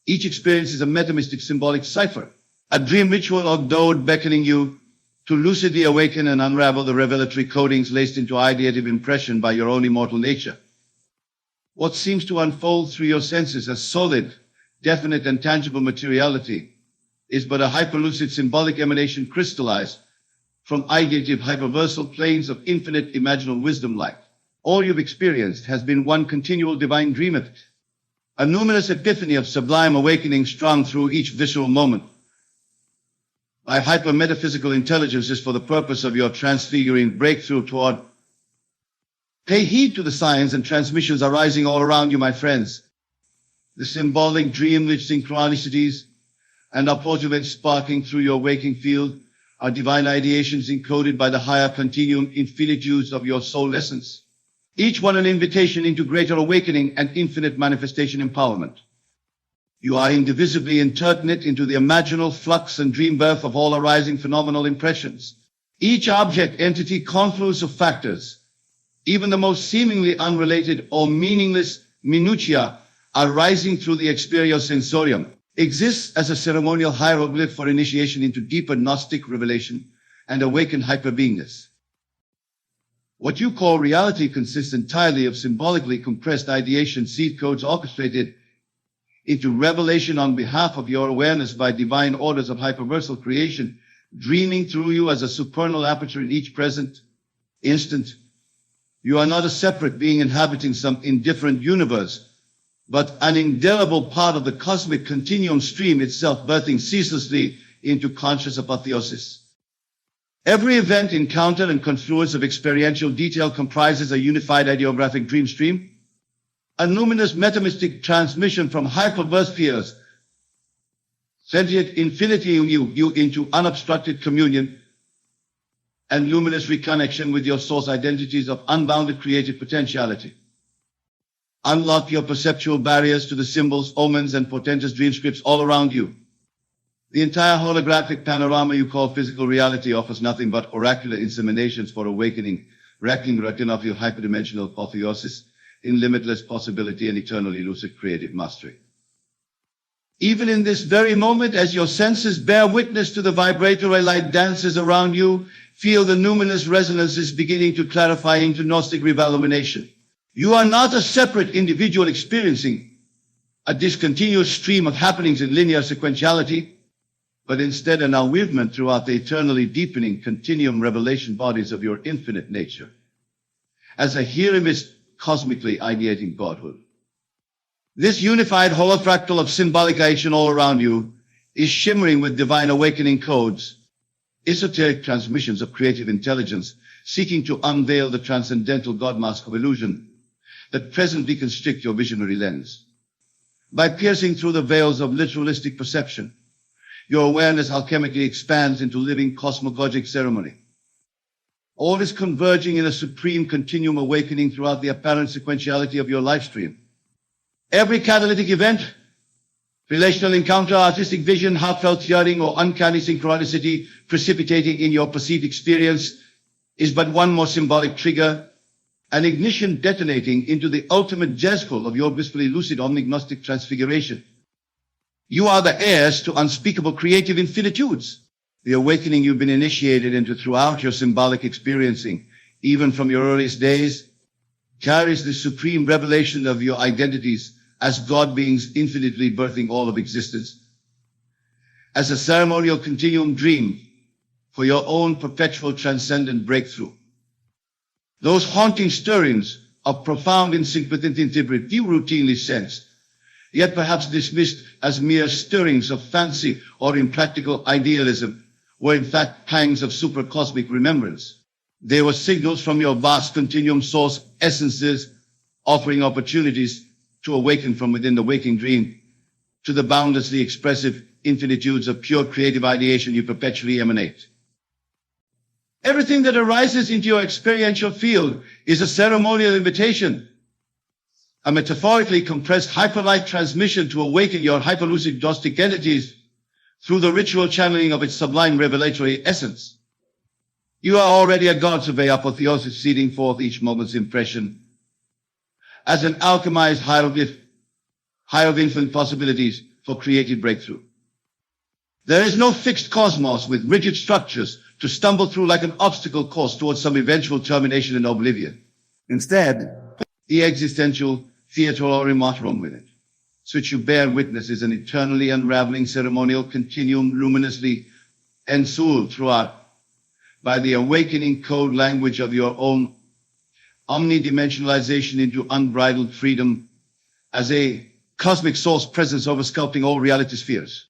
[SPEAKER 1] each experience is a metamystic symbolic cipher, a dream ritual or dode beckoning you to lucidly awaken and unravel the revelatory codings laced into ideative impression by your own immortal nature. What seems to unfold through your senses as solid, definite, and tangible materiality is but a hyperlucid symbolic emanation crystallized from ideative hyperversal planes of infinite imaginal wisdom light. All you've experienced has been one continual divine dream of it, a numinous epiphany of sublime awakening strung through each visceral moment by hyper-metaphysical intelligences for the purpose of your transfiguring breakthrough toward. Pay heed to the signs and transmissions arising all around you, my friends. The symbolic dream-rich synchronicities and apportionments sparking through your waking field are divine ideations encoded by the higher continuum infinitudes of your soul essence, each one an invitation into greater awakening and infinite manifestation empowerment. You are indivisibly interknit into the imaginal flux and dream birth of all arising phenomenal impressions. Each object, entity, confluence of factors, even the most seemingly unrelated or meaningless minutiae arising through the experiential sensorium, exists as a ceremonial hieroglyph for initiation into deeper Gnostic revelation and awakened hyperbeingness. What you call reality consists entirely of symbolically compressed ideation seed codes orchestrated into revelation on behalf of your awareness by divine orders of hyperversal creation, dreaming through you as a supernal aperture in each present instant. You are not a separate being inhabiting some indifferent universe, but an indelible part of the cosmic continuum stream itself, birthing ceaselessly into conscious apotheosis. Every event, encounter, and confluence of experiential detail comprises a unified ideographic dream stream, a luminous metamystic transmission from hyperverse spheres, sentient infinity in you into unobstructed communion and luminous reconnection with your source identities of unbounded creative potentiality. Unlock your perceptual barriers to the symbols, omens, and portentous dream scripts all around you. The entire holographic panorama you call physical reality offers nothing but oracular inseminations for awakening, wrecking the retina of your hyperdimensional apotheosis in limitless possibility and eternally lucid creative mastery. Even in this very moment, as your senses bear witness to the vibratory light dances around you, feel the numinous resonances beginning to clarify into Gnostic revolumination. You are not a separate individual experiencing a discontinuous stream of happenings in linear sequentiality, but instead an unweavement throughout the eternally deepening continuum revelation bodies of your infinite nature. As a Hieronymist cosmically ideating Godhood. This unified holofractal of symbolic action all around you is shimmering with divine awakening codes, esoteric transmissions of creative intelligence, seeking to unveil the transcendental God mask of illusion that presently constrict your visionary lens. By piercing through the veils of literalistic perception, your awareness alchemically expands into living cosmogogic ceremony. All is converging in a supreme continuum awakening throughout the apparent sequentiality of your life stream. Every catalytic event, relational encounter, artistic vision, heartfelt yearning, or uncanny synchronicity precipitating in your perceived experience is but one more symbolic trigger, an ignition detonating into the ultimate jezreel of your blissfully lucid omnignostic transfiguration. You are the heirs to unspeakable creative infinitudes. The awakening you've been initiated into throughout your symbolic experiencing, even from your earliest days, carries the supreme revelation of your identities as God beings infinitely birthing all of existence. As a ceremonial continuum dream for your own perpetual transcendent breakthrough. Those haunting stirrings of profound instinct within infinity few routinely sensed, yet perhaps dismissed as mere stirrings of fancy or impractical idealism, were in fact pangs of supercosmic remembrance. They were signals from your vast continuum source essences, offering opportunities to awaken from within the waking dream to the boundlessly expressive infinitudes of pure creative ideation you perpetually emanate. Everything that arises into your experiential field is a ceremonial invitation, a metaphorically compressed hyperlight transmission to awaken your hyperlucid Gnostic entities through the ritual channeling of its sublime revelatory essence. You are already a God survey apotheosis, seeding forth each moment's impression as an alchemized hieroglyph of infinite possibilities for creative breakthrough. There is no fixed cosmos with rigid structures to stumble through like an obstacle course towards some eventual termination in oblivion. Instead, the existential theatrolorum matrum with it, to which you bear witness, is an eternally unraveling ceremonial continuum luminously ensouled throughout by the awakening code language of your own omnidimensionalization into unbridled freedom as a cosmic source presence oversculpting all reality spheres.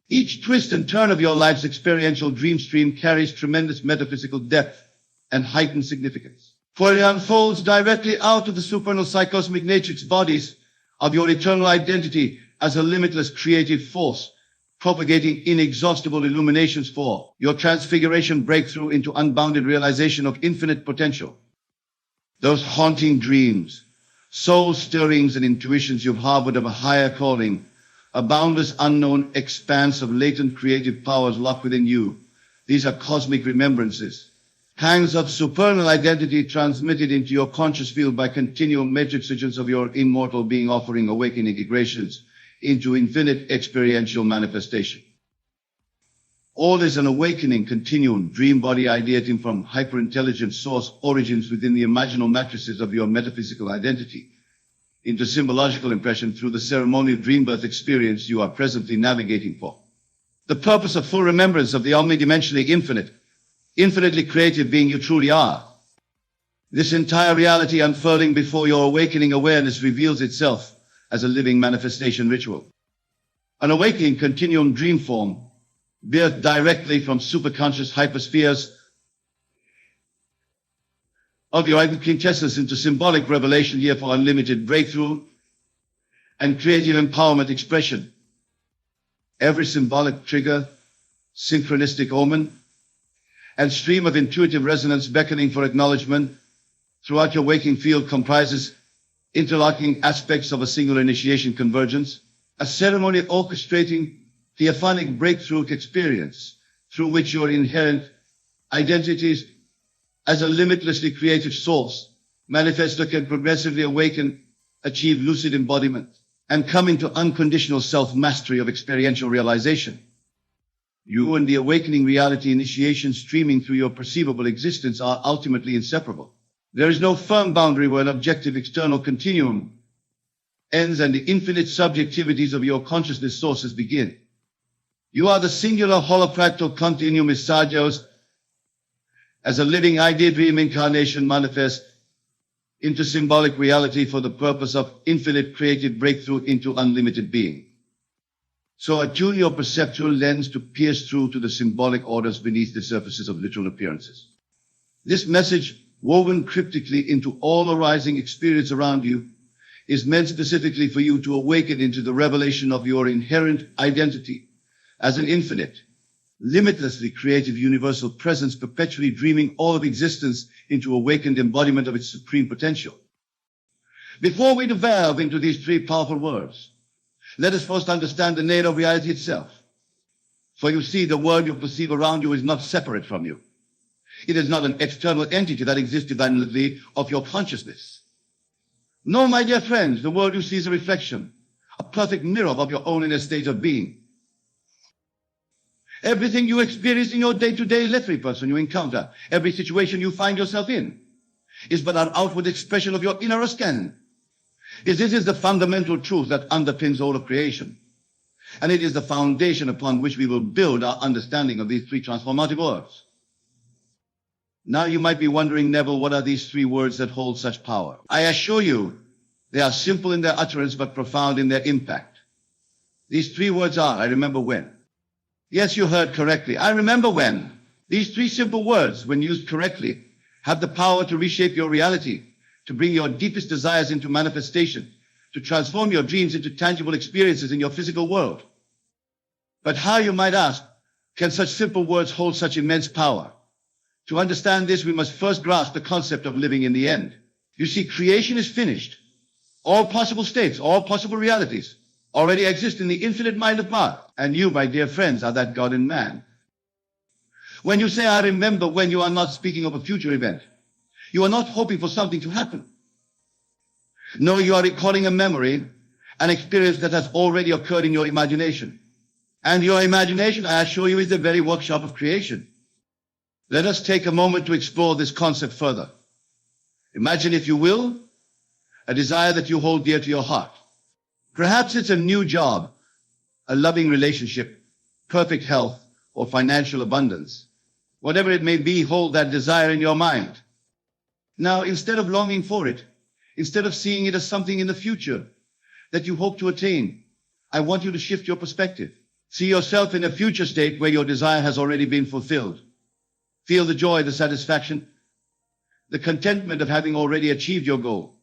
[SPEAKER 1] Each twist and turn of your life's experiential dream stream carries tremendous metaphysical depth and heightened significance, for it unfolds directly out of the supernal psychosmic matrix bodies of your eternal identity as a limitless creative force, propagating inexhaustible illuminations for your transfiguration breakthrough into unbounded realization of infinite potential. Those haunting dreams, soul stirrings and intuitions you've harbored of a higher calling, a boundless unknown expanse of latent creative powers locked within you. These are cosmic remembrances, pangs of supernal identity transmitted into your conscious field by continual matrix regions of your immortal being, offering awakening integrations into infinite experiential manifestation. All is an awakening continuum, dream body ideating from hyper-intelligent source origins within the imaginal matrices of your metaphysical identity into symbological impression through the ceremonial dream birth experience you are presently navigating for. The purpose of full remembrance of the omnidimensionally infinite, infinitely creative being you truly are. This entire reality unfurling before your awakening awareness reveals itself as a living manifestation ritual. An awakening continuum dream form, birthed directly from superconscious hyperspheres of your quintessence into symbolic revelation here for unlimited breakthrough and creative empowerment expression. Every symbolic trigger, synchronistic omen, and stream of intuitive resonance beckoning for acknowledgement throughout your waking field comprises interlocking aspects of a single initiation convergence, a ceremony orchestrating theophanic breakthrough experience through which your inherent identities as a limitlessly creative source manifesto can progressively awaken, achieve lucid embodiment, and come into unconditional self-mastery of experiential realization. You and the awakening reality initiation streaming through your perceivable existence are ultimately inseparable. There is no firm boundary where an objective external continuum ends and the infinite subjectivities of your consciousness sources begin. You are the singular holofractal continuum messagers as a living idea dream incarnation manifest into symbolic reality for the purpose of infinite creative breakthrough into unlimited being. So attune your perceptual lens to pierce through to the symbolic orders beneath the surfaces of literal appearances. This message, woven cryptically into all arising experience around you, is meant specifically for you to awaken into the revelation of your inherent identity as an infinite, limitlessly creative universal presence perpetually dreaming all of existence into awakened embodiment of its supreme potential. Before we delve into these three powerful words, let us first understand the nature of reality itself. For you see, the world you perceive around you is not separate from you. It is not an external entity that exists independently of your consciousness. No, my dear friends, the world you see is a reflection, a perfect mirror of your own inner state of being. Everything you experience in your day-to-day, every person you encounter, every situation you find yourself in, is but an outward expression of your inner scan. This is the fundamental truth that underpins all of creation. And it is the foundation upon which we will build our understanding of these three transformative words. Now you might be wondering, Neville, what are these three words that hold such power? I assure you, they are simple in their utterance but profound in their impact. These three words are, I remember when. Yes, you heard correctly. I remember when. These three simple words, when used correctly, have the power to reshape your reality, to bring your deepest desires into manifestation, to transform your dreams into tangible experiences in your physical world. But how, you might ask, can such simple words hold such immense power? To understand this, we must first grasp the concept of living in the end. You see, creation is finished. All possible states, all possible realities already exist in the infinite mind of God. And you, my dear friends, are that God in man. When you say, I remember when, you are not speaking of a future event. You are not hoping for something to happen. No, you are recalling a memory, an experience that has already occurred in your imagination. And your imagination, I assure you, is the very workshop of creation. Let us take a moment to explore this concept further. Imagine, if you will, a desire that you hold dear to your heart. Perhaps it's a new job, a loving relationship, perfect health, or financial abundance. Whatever it may be, hold that desire in your mind. Now, instead of longing for it, instead of seeing it as something in the future that you hope to attain, I want you to shift your perspective. See yourself in a future state where your desire has already been fulfilled. Feel the joy, the satisfaction, the contentment of having already achieved your goal.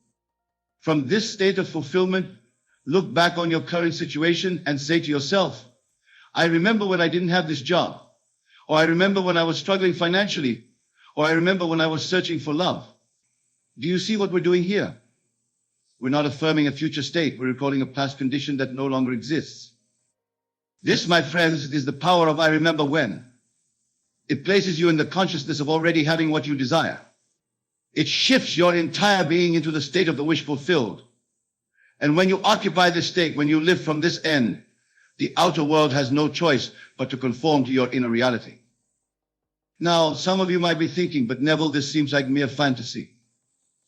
[SPEAKER 1] From this state of fulfillment, look back on your current situation and say to yourself, I remember when I didn't have this job, or I remember when I was struggling financially, or I remember when I was searching for love. Do you see what we're doing here? We're not affirming a future state. We're recalling a past condition that no longer exists. This, my friends, is the power of I remember when. It places you in the consciousness of already having what you desire. It shifts your entire being into the state of the wish fulfilled. And when you occupy this state, when you live from this end, The outer world has no choice but to conform to your inner reality. Now, some of you might be thinking, but Neville, this seems like mere fantasy.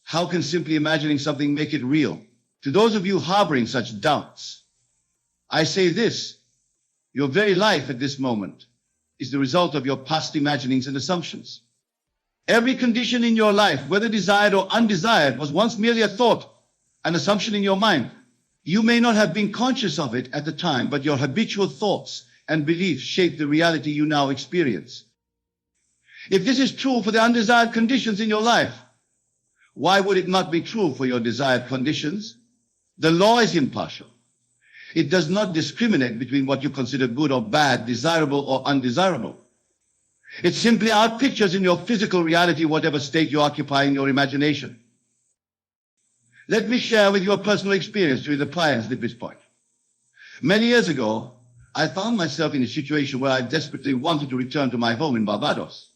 [SPEAKER 1] How can simply imagining something make it real? To those of you harboring such doubts, I say this: your very life at this moment is the result of your past imaginings and assumptions. Every condition in your life, whether desired or undesired, was once merely a thought, an assumption in your mind. You may not have been conscious of it at the time, but your habitual thoughts and beliefs shape the reality you now experience. If this is true for the undesired conditions in your life, why would it not be true for your desired conditions? The law is impartial. It does not discriminate between what you consider good or bad, desirable or undesirable. It simply outpictures in your physical reality whatever state you occupy in your imagination. Let me share with you a personal experience during the prior slippage point. Many years ago, I found myself in a situation where I desperately wanted to return to my home in Barbados,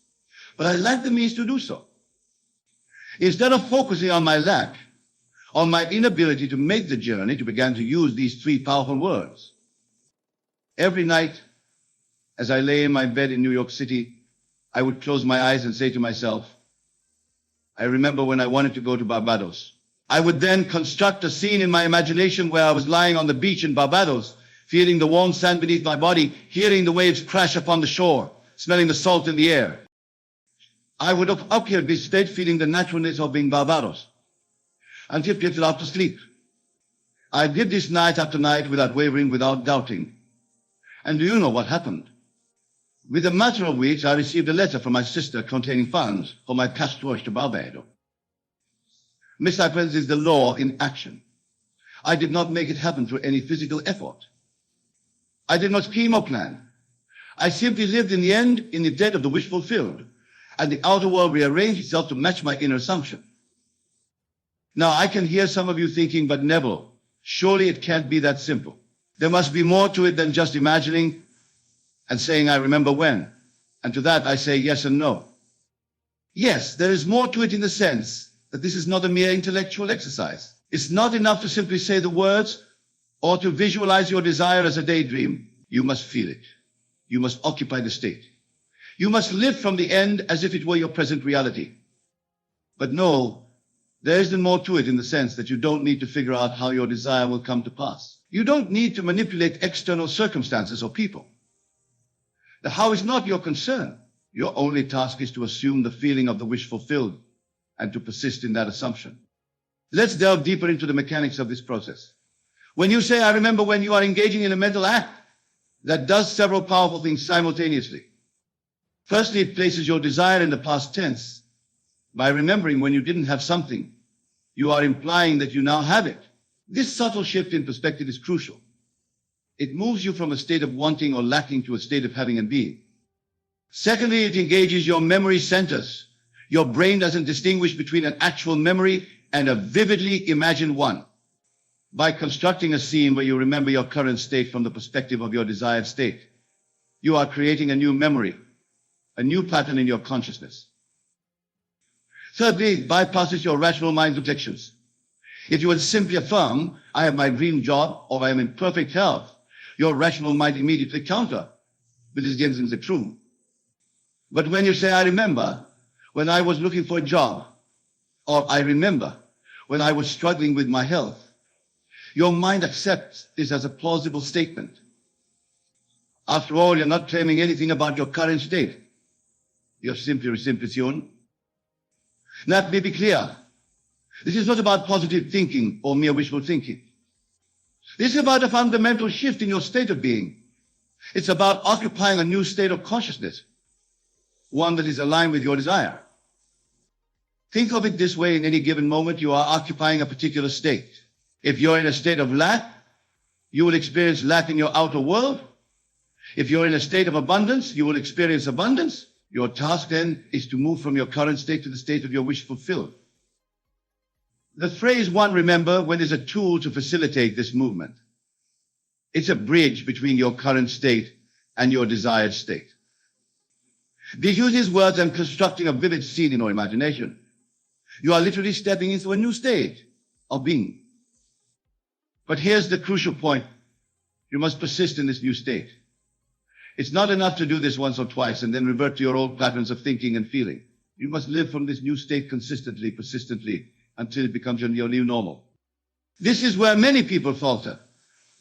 [SPEAKER 1] but I lacked the means to do so. Instead of focusing on my lack, on my inability to make the journey, to begin to use these three powerful words. Every night, as I lay in my bed in New York City, I would close my eyes and say to myself, I remember when I wanted to go to Barbados. I would then construct a scene in my imagination where I was lying on the beach in Barbados, feeling the warm sand beneath my body, hearing the waves crash upon the shore, smelling the salt in the air. I would occupy this state, feeling the naturalness of being Barbados, until drifted off to sleep. I did this night after night without wavering, without doubting. And do you know what happened? Within a matter of weeks, I received a letter from my sister containing funds for my passage to Barbados. Miss Friends, is the law in action. I did not make it happen through any physical effort. I did not scheme or plan. I simply lived in the end in the dead of the wish fulfilled, and the outer world rearranged itself to match my inner assumption. Now, I can hear some of you thinking, but Neville, surely it can't be that simple. There must be more to it than just imagining and saying, I remember when. And to that, I say yes and no. Yes, there is more to it in the sense that this is not a mere intellectual exercise. It's not enough to simply say the words or to visualize your desire as a daydream. You must feel it. You must occupy the state. You must live from the end as if it were your present reality. But no, there isn't more to it in the sense that you don't need to figure out how your desire will come to pass. You don't need to manipulate external circumstances or people. The how is not your concern. Your only task is to assume the feeling of the wish fulfilled and to persist in that assumption. Let's delve deeper into the mechanics of this process. When you say, I remember when, you are engaging in a mental act that does several powerful things simultaneously. Firstly, it places your desire in the past tense. By remembering when you didn't have something, you are implying that you now have it. This subtle shift in perspective is crucial. It moves you from a state of wanting or lacking to a state of having and being. Secondly, it engages your memory centers. Your brain doesn't distinguish between an actual memory and a vividly imagined one. By constructing a scene where you remember your current state from the perspective of your desired state, you are creating a new memory, a new pattern in your consciousness. Thirdly, it bypasses your rational mind's objections. If you would simply affirm, I have my dream job or I am in perfect health, your rational mind immediately counter, but this isn't the truth. But when you say, I remember when I was looking for a job, or I remember when I was struggling with my health, your mind accepts this as a plausible statement. After all, you're not claiming anything about your current state. You're simply resimplification. Let me be clear. This is not about positive thinking or mere wishful thinking. This is about a fundamental shift in your state of being. It's about occupying a new state of consciousness, one that is aligned with your desire. Think of it this way: in any given moment, you are occupying a particular state. If you're in a state of lack, you will experience lack in your outer world. If you're in a state of abundance, you will experience abundance. Your task then is to move from your current state to the state of your wish fulfilled. The phrase one remember when is a tool to facilitate this movement. It's a bridge between your current state and your desired state. These use these words and constructing a vivid scene in your imagination. You are literally stepping into a new state of being. But here's the crucial point. You must persist in this new state. It's not enough to do this once or twice and then revert to your old patterns of thinking and feeling. You must live from this new state consistently, persistently, until it becomes your new normal. This is where many people falter.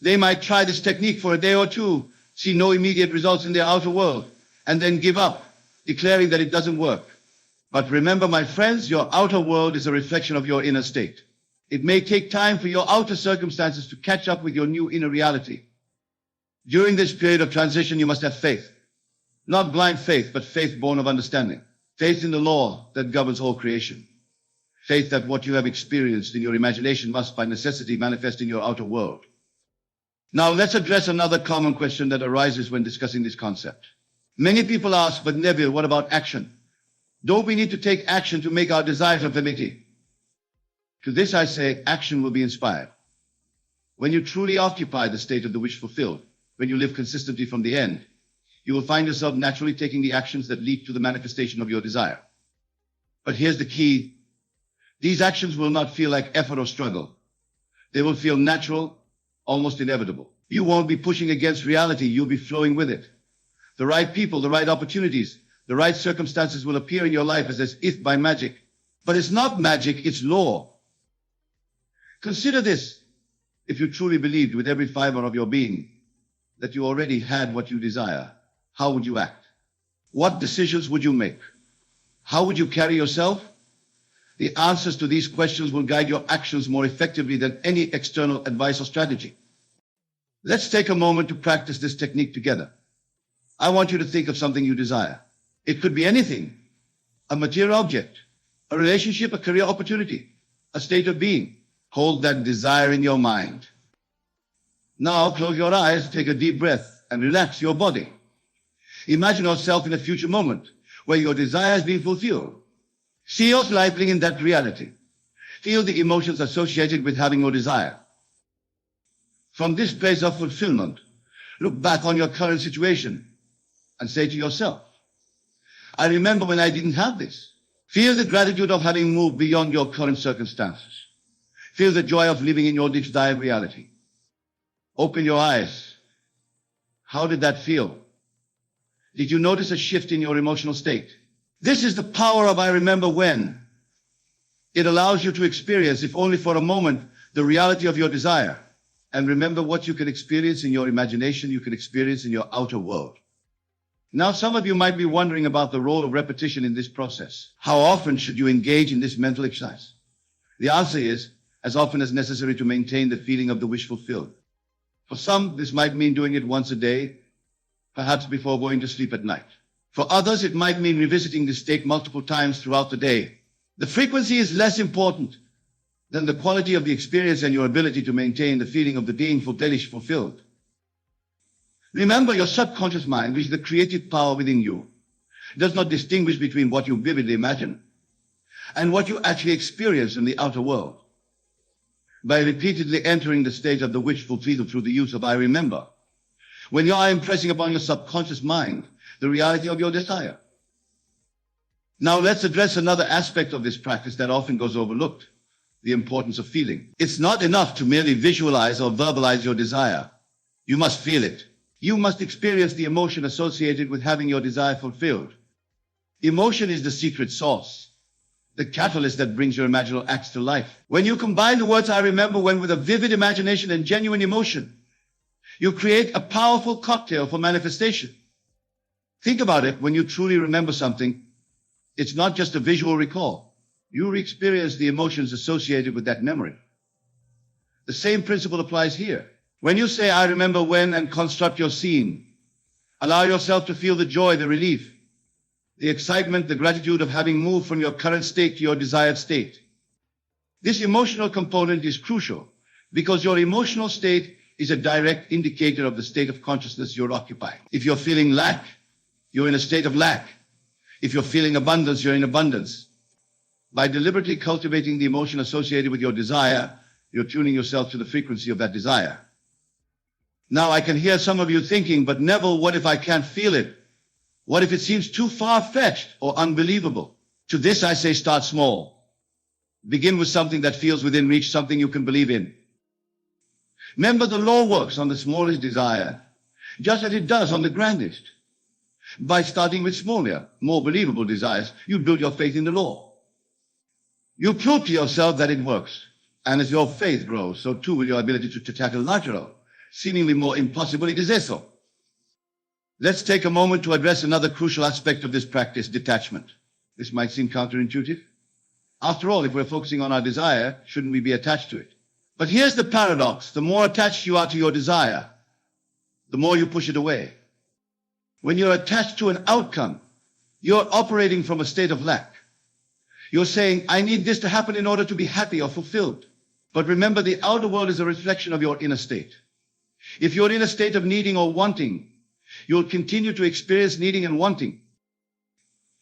[SPEAKER 1] They might try this technique for a day or two, see no immediate results in their outer world, and then give up, declaring that it doesn't work. But remember, my friends, your outer world is a reflection of your inner state. It may take time for your outer circumstances to catch up with your new inner reality. During this period of transition, you must have faith. Not blind faith, but faith born of understanding. Faith in the law that governs all creation. Faith that what you have experienced in your imagination must by necessity manifest in your outer world. Now let's address another common question that arises when discussing this concept. Many people ask, but Neville, what about action? Don't we need to take action to make our desires a reality? To this I say, action will be inspired. When you truly occupy the state of the wish fulfilled, when you live consistently from the end, you will find yourself naturally taking the actions that lead to the manifestation of your desire. But here's the key. These actions will not feel like effort or struggle. They will feel natural, almost inevitable. You won't be pushing against reality, you'll be flowing with it. The right people, the right opportunities, the right circumstances will appear in your life as if by magic. But it's not magic, it's law. Consider this. If you truly believed with every fiber of your being that you already had what you desire, how would you act? What decisions would you make? How would you carry yourself? The answers to these questions will guide your actions more effectively than any external advice or strategy. Let's take a moment to practice this technique together. I want you to think of something you desire. It could be anything, a material object, a relationship, a career opportunity, a state of being. Hold that desire in your mind. Now close your eyes, take a deep breath, and relax your body. Imagine yourself in a future moment where your desire has been fulfilled. See your life living in that reality. Feel the emotions associated with having your desire. From this place of fulfillment, look back on your current situation and say to yourself, I remember when I didn't have this. Feel the gratitude of having moved beyond your current circumstances. Feel the joy of living in your desired reality. Open your eyes. How did that feel? Did you notice a shift in your emotional state? This is the power of I remember when. It allows you to experience, if only for a moment, the reality of your desire. And remember what you can experience in your imagination, you can experience in your outer world. Now, some of you might be wondering about the role of repetition in this process. How often should you engage in this mental exercise? The answer is, as often as necessary to maintain the feeling of the wish fulfilled. For some, this might mean doing it once a day, perhaps before going to sleep at night. For others, it might mean revisiting this state multiple times throughout the day. The frequency is less important than the quality of the experience and your ability to maintain the feeling of the being fulfilled. Remember, your subconscious mind, which is the creative power within you, does not distinguish between what you vividly imagine and what you actually experience in the outer world. By repeatedly entering the state of the wish fulfilled through the use of I remember, when you are impressing upon your subconscious mind the reality of your desire. Now let's address another aspect of this practice that often goes overlooked, the importance of feeling. It's not enough to merely visualize or verbalize your desire. You must feel it. You must experience the emotion associated with having your desire fulfilled. Emotion is the secret sauce, the catalyst that brings your imaginal acts to life. When you combine the words I remember when with a vivid imagination and genuine emotion, you create a powerful cocktail for manifestation. Think about it. When you truly remember something, it's not just a visual recall. You experience the emotions associated with that memory. The same principle applies here. When you say I remember when and construct your scene, allow yourself to feel the joy, the relief, the excitement, the gratitude of having moved from your current state to your desired state. This emotional component is crucial because your emotional state is a direct indicator of the state of consciousness you're occupying. If you're feeling lack, you're in a state of lack. If you're feeling abundance, you're in abundance. By deliberately cultivating the emotion associated with your desire, you're tuning yourself to the frequency of that desire. Now, I can hear some of you thinking, but Neville, what if I can't feel it? What if it seems too far-fetched or unbelievable? To this, I say start small. Begin with something that feels within reach, something you can believe in. Remember, the law works on the smallest desire, just as it does on the grandest. By starting with smaller, more believable desires, you build your faith in the law. You prove to yourself that it works. And as your faith grows, so too will your ability to tackle larger, seemingly more impossible desires. Let's take a moment to address another crucial aspect of this practice, detachment. This might seem counterintuitive. After all, if we're focusing on our desire, shouldn't we be attached to it? But here's the paradox. The more attached you are to your desire, the more you push it away. When you're attached to an outcome, you're operating from a state of lack. You're saying, I need this to happen in order to be happy or fulfilled. But remember, the outer world is a reflection of your inner state. If you're in a state of needing or wanting, you'll continue to experience needing and wanting.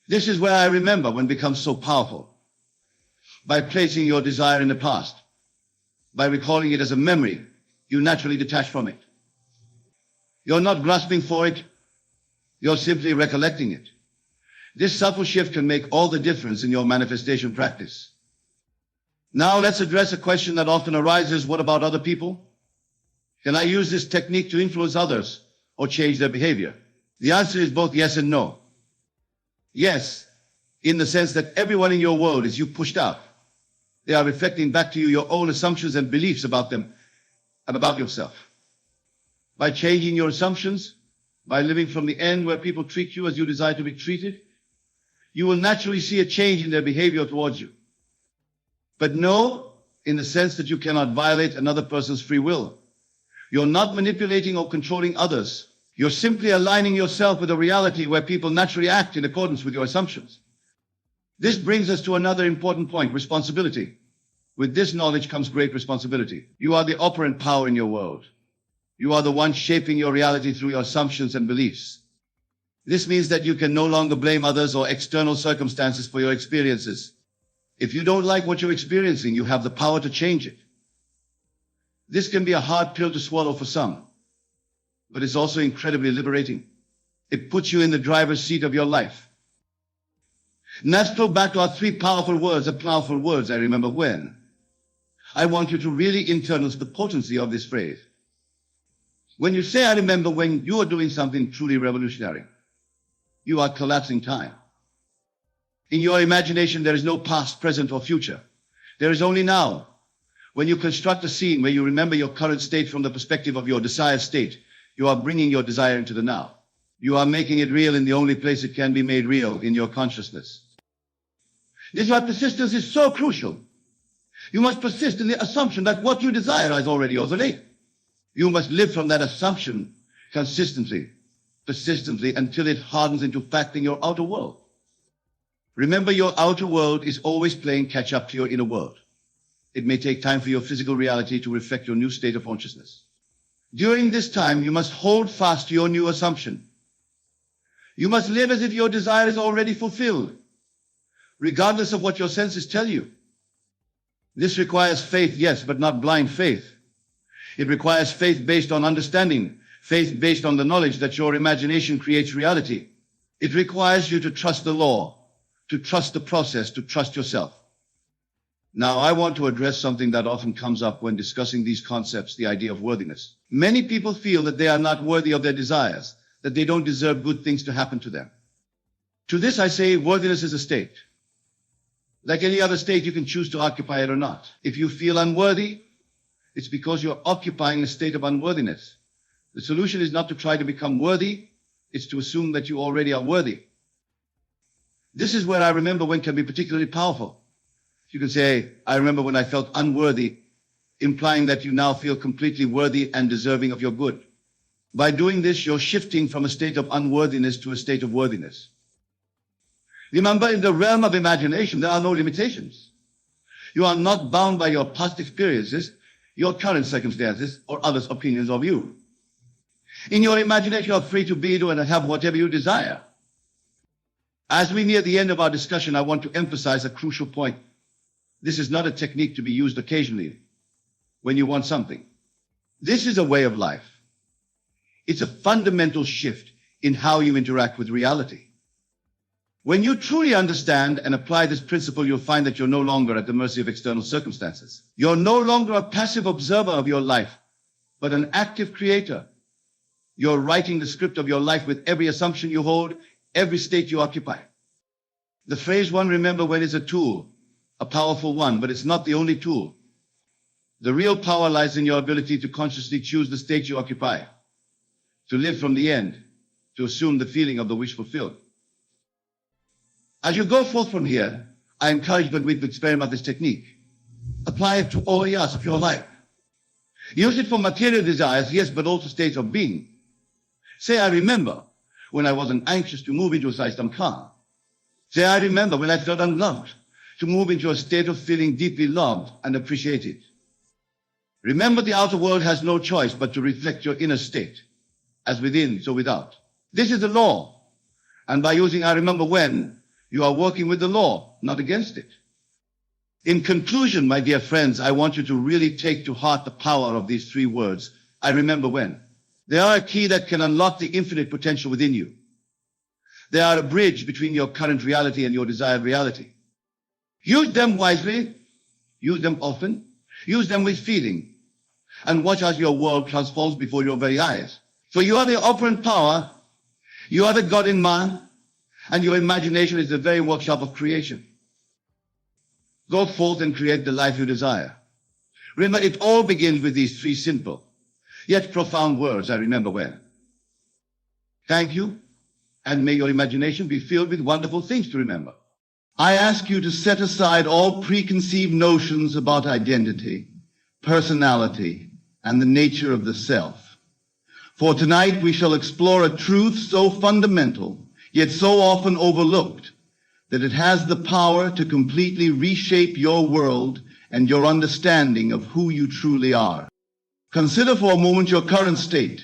[SPEAKER 1] This is where I remember when it becomes so powerful. By placing your desire in the past, by recalling it as a memory, you naturally detach from it. You're not grasping for it, you're simply recollecting it. This subtle shift can make all the difference in your manifestation practice. Now let's address a question that often arises: what about other people? Can I use this technique to influence others or change their behavior? The answer is both yes and no. Yes, in the sense that everyone in your world is you pushed out. They are reflecting back to you your own assumptions and beliefs about them and about yourself. By changing your assumptions, by living from the end where people treat you as you desire to be treated, you will naturally see a change in their behavior towards you. But no, in the sense that you cannot violate another person's free will. You're not manipulating or controlling others. You're simply aligning yourself with a reality where people naturally act in accordance with your assumptions. This brings us to another important point: responsibility. With this knowledge comes great responsibility. You are the operant power in your world. You are the one shaping your reality through your assumptions and beliefs. This means that you can no longer blame others or external circumstances for your experiences. If you don't like what you're experiencing, you have the power to change it. This can be a hard pill to swallow for some, but it's also incredibly liberating. It puts you in the driver's seat of your life. And let's go back to our three powerful words, I remember when. I want you to really internalize the potency of this phrase. When you say, I remember when, you are doing something truly revolutionary. You are collapsing time. In your imagination, there is no past, present, or future. There is only now. When you construct a scene where you remember your current state from the perspective of your desired state, you are bringing your desire into the now. You are making it real in the only place it can be made real, in your consciousness. This is why persistence is so crucial. You must persist in the assumption that what you desire is already yours already. You must live from that assumption consistently, persistently, until it hardens into fact in your outer world. Remember, your outer world is always playing catch up to your inner world. It may take time for your physical reality to reflect your new state of consciousness. During this time, you must hold fast to your new assumption. You must live as if your desire is already fulfilled, regardless of what your senses tell you. This requires faith, yes, but not blind faith. It requires faith based on understanding, faith based on the knowledge that your imagination creates reality. It requires you to trust the law, to trust the process, to trust yourself. Now, I want to address something that often comes up when discussing these concepts, the idea of worthiness. Many people feel that they are not worthy of their desires, that they don't deserve good things to happen to them. To this I say, worthiness is a state. Like any other state, you can choose to occupy it or not. If you feel unworthy, it's because you're occupying a state of unworthiness. The solution is not to try to become worthy, it's to assume that you already are worthy. This is where I remember when can be particularly powerful. You can say, I remember when I felt unworthy, implying that you now feel completely worthy and deserving of your good. By doing this, you're shifting from a state of unworthiness to a state of worthiness. Remember, in the realm of imagination, there are no limitations. You are not bound by your past experiences, your current circumstances, or others' opinions of you. In your imagination, you are free to be, do, and have whatever you desire. As we near the end of our discussion, I want to emphasize a crucial point. This is not a technique to be used occasionally when you want something. This is a way of life. It's a fundamental shift in how you interact with reality. When you truly understand and apply this principle, you'll find that you're no longer at the mercy of external circumstances. You're no longer a passive observer of your life, but an active creator. You're writing the script of your life with every assumption you hold, every state you occupy. The phrase "one remember when" is a tool, a powerful one, but it's not the only tool. The real power lies in your ability to consciously choose the state you occupy, to live from the end, to assume the feeling of the wish fulfilled. As you go forth from here, I encourage you to experiment this technique. Apply it to all areas of your life. Use it for material desires, yes, but also states of being. Say, I remember when I wasn't anxious to move into a state of calm. Say, I remember when I felt unloved, to move into a state of feeling deeply loved and appreciated. Remember, the outer world has no choice but to reflect your inner state, as within, so without. This is the law. And by using I remember when, you are working with the law, not against it. In conclusion, my dear friends, I want you to really take to heart the power of these three words, I remember when. They are a key that can unlock the infinite potential within you. They are a bridge between your current reality and your desired reality. Use them wisely, use them often, use them with feeling, and watch as your world transforms before your very eyes. For you are the operant power, you are the God in man, and your imagination is the very workshop of creation. Go forth and create the life you desire. Remember, it all begins with these three simple, yet profound words, I remember when. Thank you, and may your imagination be filled with wonderful things to remember. I ask you to set aside all preconceived notions about identity, personality, and the nature of the self. For tonight we shall explore a truth so fundamental, yet so often overlooked, that it has the power to completely reshape your world and your understanding of who you truly are. Consider for a moment your current state.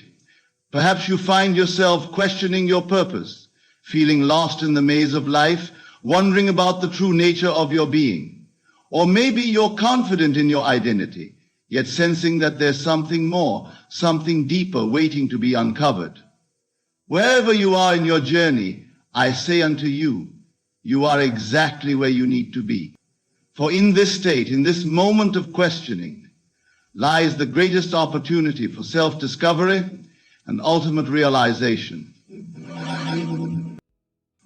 [SPEAKER 1] Perhaps you find yourself questioning your purpose, feeling lost in the maze of life, wondering about the true nature of your being. Or maybe you're confident in your identity, yet sensing that there's something more, something deeper waiting to be uncovered. Wherever you are in your journey, I say unto you, you are exactly where you need to be. For in this state, in this moment of questioning, lies the greatest opportunity for self-discovery and ultimate realization.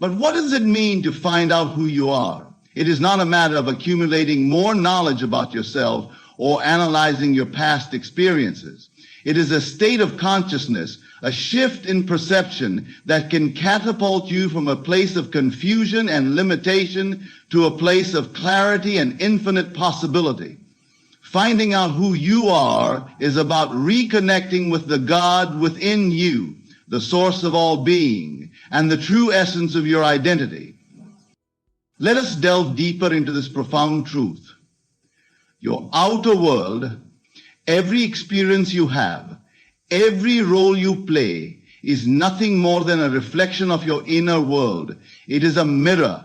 [SPEAKER 1] But what does it mean to find out who you are? It is not a matter of accumulating more knowledge about yourself or analyzing your past experiences. It is a state of consciousness, a shift in perception that can catapult you from a place of confusion and limitation to a place of clarity and infinite possibility. Finding out who you are is about reconnecting with the God within you, the source of all being, and the true essence of your identity. Let us delve deeper into this profound truth. Your outer world, every experience you have, every role you play, is nothing more than a reflection of your inner world. It is a mirror,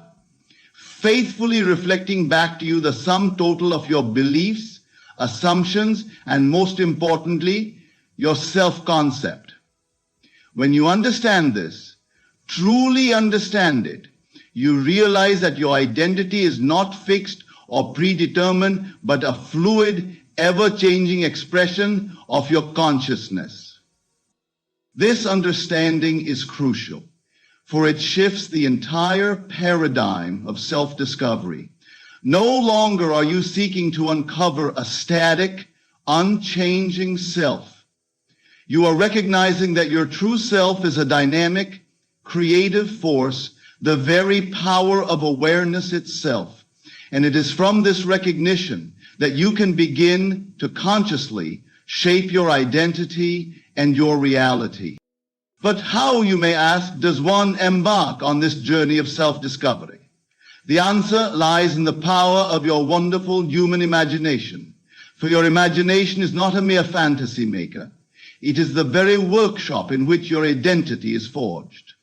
[SPEAKER 1] faithfully reflecting back to you the sum total of your beliefs, assumptions, and most importantly, your self-concept. When you understand this, truly understand it, you realize that your identity is not fixed or predetermined, but a fluid, ever-changing expression of your consciousness. This understanding is crucial, for it shifts the entire paradigm of self-discovery. No longer are you seeking to uncover a static, unchanging self. You are recognizing that your true self is a dynamic, creative force, the very power of awareness itself. And it is from this recognition that you can begin to consciously shape your identity and your reality. But how, you may ask, does one embark on this journey of self-discovery? The answer lies in the power of your wonderful human imagination. For your imagination is not a mere fantasy maker. It is the very workshop in which your identity is forged.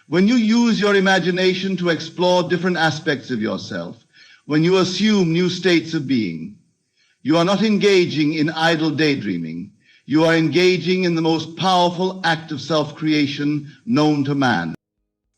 [SPEAKER 1] When you use your imagination to explore different aspects of yourself, when you assume new states of being, you are not engaging in idle daydreaming. You are engaging in the most powerful act of self-creation known to man.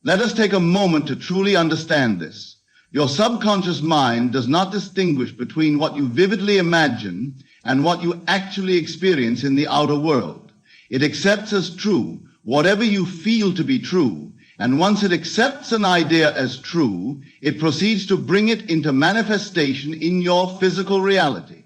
[SPEAKER 1] Let us take a moment to truly understand this. Your subconscious mind does not distinguish between what you vividly imagine and what you actually experience in the outer world. It accepts as true whatever you feel to be true, and once it accepts an idea as true, it proceeds to bring it into manifestation in your physical reality.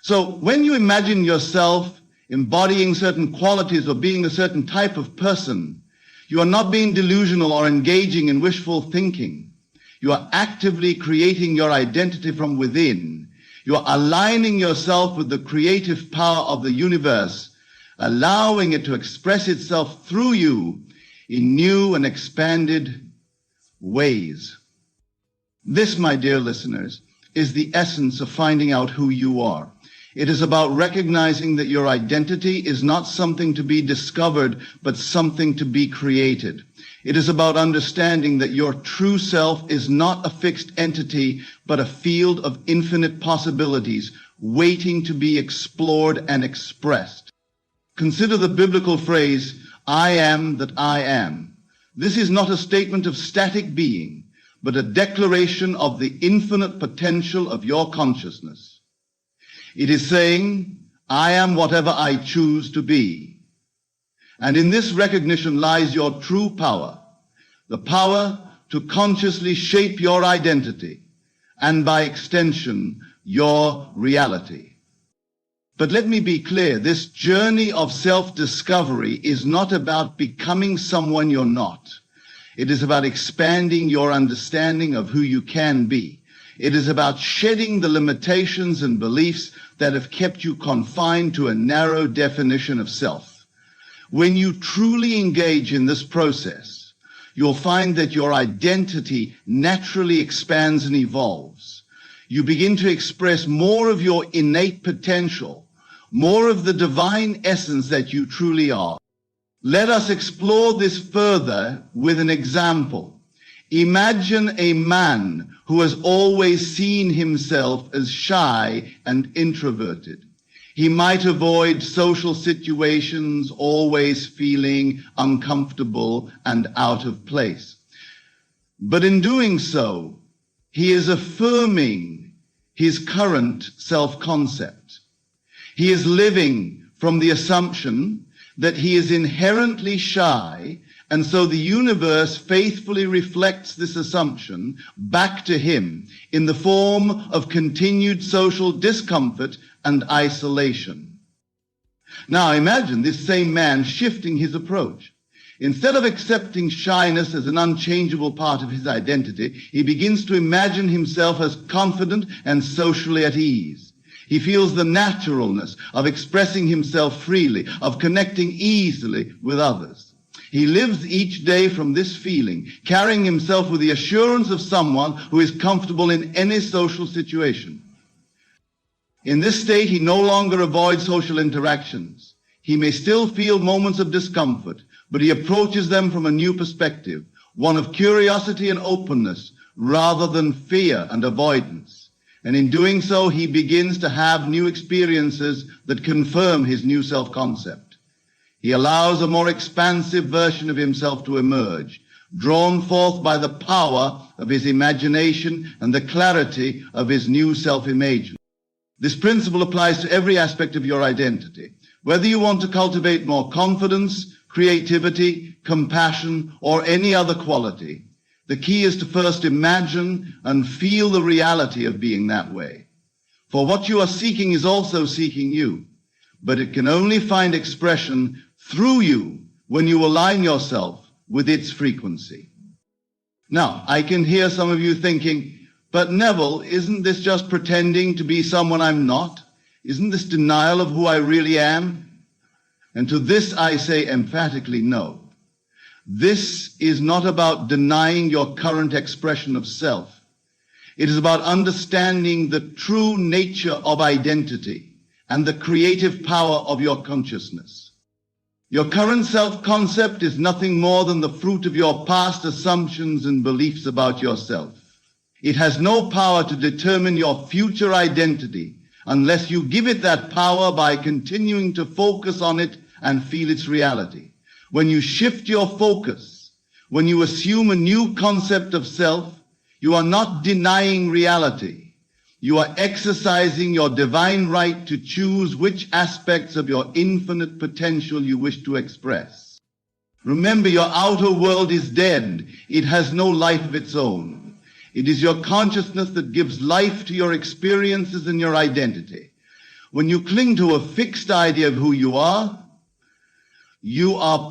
[SPEAKER 1] So when you imagine yourself embodying certain qualities or being a certain type of person, you are not being delusional or engaging in wishful thinking. You are actively creating your identity from within. You are aligning yourself with the creative power of the universe, allowing it to express itself through you in new and expanded ways. This, my dear listeners, is the essence of finding out who you are. It is about recognizing that your identity is not something to be discovered, but something to be created. It is about understanding that your true self is not a fixed entity, but a field of infinite possibilities waiting to be explored and expressed. Consider the biblical phrase, I am that I am. This is not a statement of static being, but a declaration of the infinite potential of your consciousness. It is saying, I am whatever I choose to be. And in this recognition lies your true power, the power to consciously shape your identity, and by extension, your reality. But let me be clear, this journey of self-discovery is not about becoming someone you're not. It is about expanding your understanding of who you can be. It is about shedding the limitations and beliefs that have kept you confined to a narrow definition of self. When you truly engage in this process, you'll find that your identity naturally expands and evolves. You begin to express more of your innate potential, more of the divine essence that you truly are. Let us explore this further with an example. Imagine a man who has always seen himself as shy and introverted. He might avoid social situations, always feeling uncomfortable and out of place. But in doing so, he is affirming his current self-concept. He is living from the assumption that he is inherently shy, and so the universe faithfully reflects this assumption back to him in the form of continued social discomfort and isolation. Now imagine this same man shifting his approach. Instead of accepting shyness as an unchangeable part of his identity, he begins to imagine himself as confident and socially at ease. He feels the naturalness of expressing himself freely, of connecting easily with others. He lives each day from this feeling, carrying himself with the assurance of someone who is comfortable in any social situation. In this state, he no longer avoids social interactions. He may still feel moments of discomfort, but he approaches them from a new perspective, one of curiosity and openness, rather than fear and avoidance. And in doing so, he begins to have new experiences that confirm his new self-concept. He allows a more expansive version of himself to emerge, drawn forth by the power of his imagination and the clarity of his new self-image. This principle applies to every aspect of your identity. Whether you want to cultivate more confidence, creativity, compassion, or any other quality, the key is to first imagine and feel the reality of being that way. For what you are seeking is also seeking you, but it can only find expression through you when you align yourself with its frequency. Now, I can hear some of you thinking, but Neville, isn't this just pretending to be someone I'm not? Isn't this denial of who I really am? And to this I say emphatically no. This is not about denying your current expression of self. It is about understanding the true nature of identity and the creative power of your consciousness. Your current self-concept is nothing more than the fruit of your past assumptions and beliefs about yourself. It has no power to determine your future identity unless you give it that power by continuing to focus on it and feel its reality. When you shift your focus, when you assume a new concept of self, you are not denying reality. You are exercising your divine right to choose which aspects of your infinite potential you wish to express. Remember, your outer world is dead. It has no life of its own. It is your consciousness that gives life to your experiences and your identity. When you cling to a fixed idea of who you are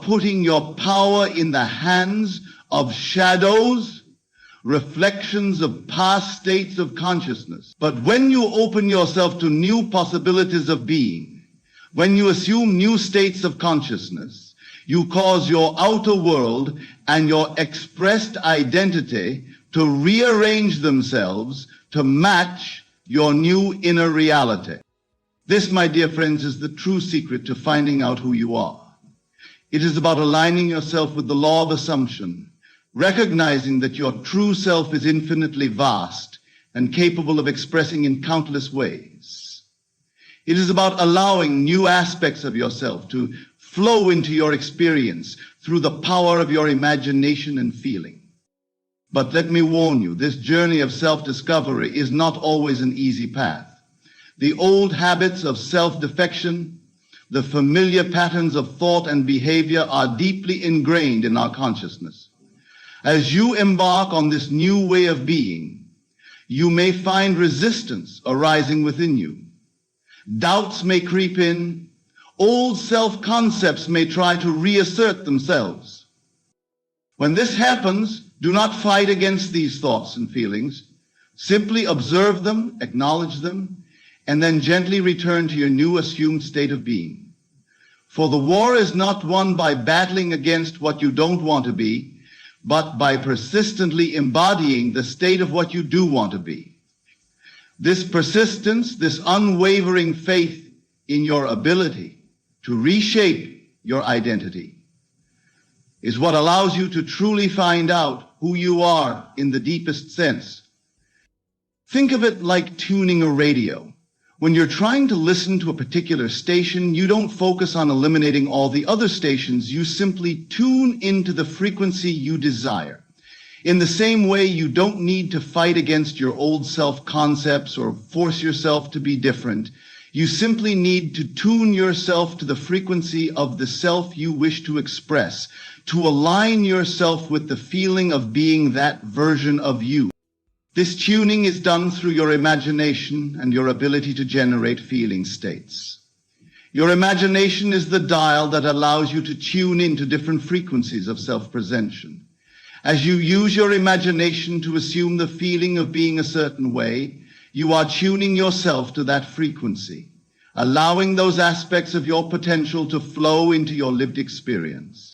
[SPEAKER 1] putting your power in the hands of shadows, reflections of past states of consciousness. But when you open yourself to new possibilities of being, when you assume new states of consciousness, you cause your outer world and your expressed identity to rearrange themselves to match your new inner reality. This, my dear friends, is the true secret to finding out who you are. It is about aligning yourself with the law of assumption, recognizing that your true self is infinitely vast and capable of expressing in countless ways. It is about allowing new aspects of yourself to flow into your experience through the power of your imagination and feeling. But let me warn you, this journey of self-discovery is not always an easy path. The old habits of self-defection, the familiar patterns of thought and behavior are deeply ingrained in our consciousness. As you embark on this new way of being, you may find resistance arising within you. Doubts may creep in. Old self-concepts may try to reassert themselves. When this happens, do not fight against these thoughts and feelings. Simply observe them, acknowledge them, and then gently return to your new assumed state of being. For the war is not won by battling against what you don't want to be, but by persistently embodying the state of what you do want to be. This persistence, this unwavering faith in your ability to reshape your identity is what allows you to truly find out who you are in the deepest sense. Think of it like tuning a radio. When you're trying to listen to a particular station, you don't focus on eliminating all the other stations. You simply tune into the frequency you desire. In the same way, you don't need to fight against your old self-concepts or force yourself to be different. You simply need to tune yourself to the frequency of the self you wish to express, to align yourself with the feeling of being that version of you. This tuning is done through your imagination and your ability to generate feeling states. Your imagination is the dial that allows you to tune into different frequencies of self-presentation. As you use your imagination to assume the feeling of being a certain way, you are tuning yourself to that frequency, allowing those aspects of your potential to flow into your lived experience.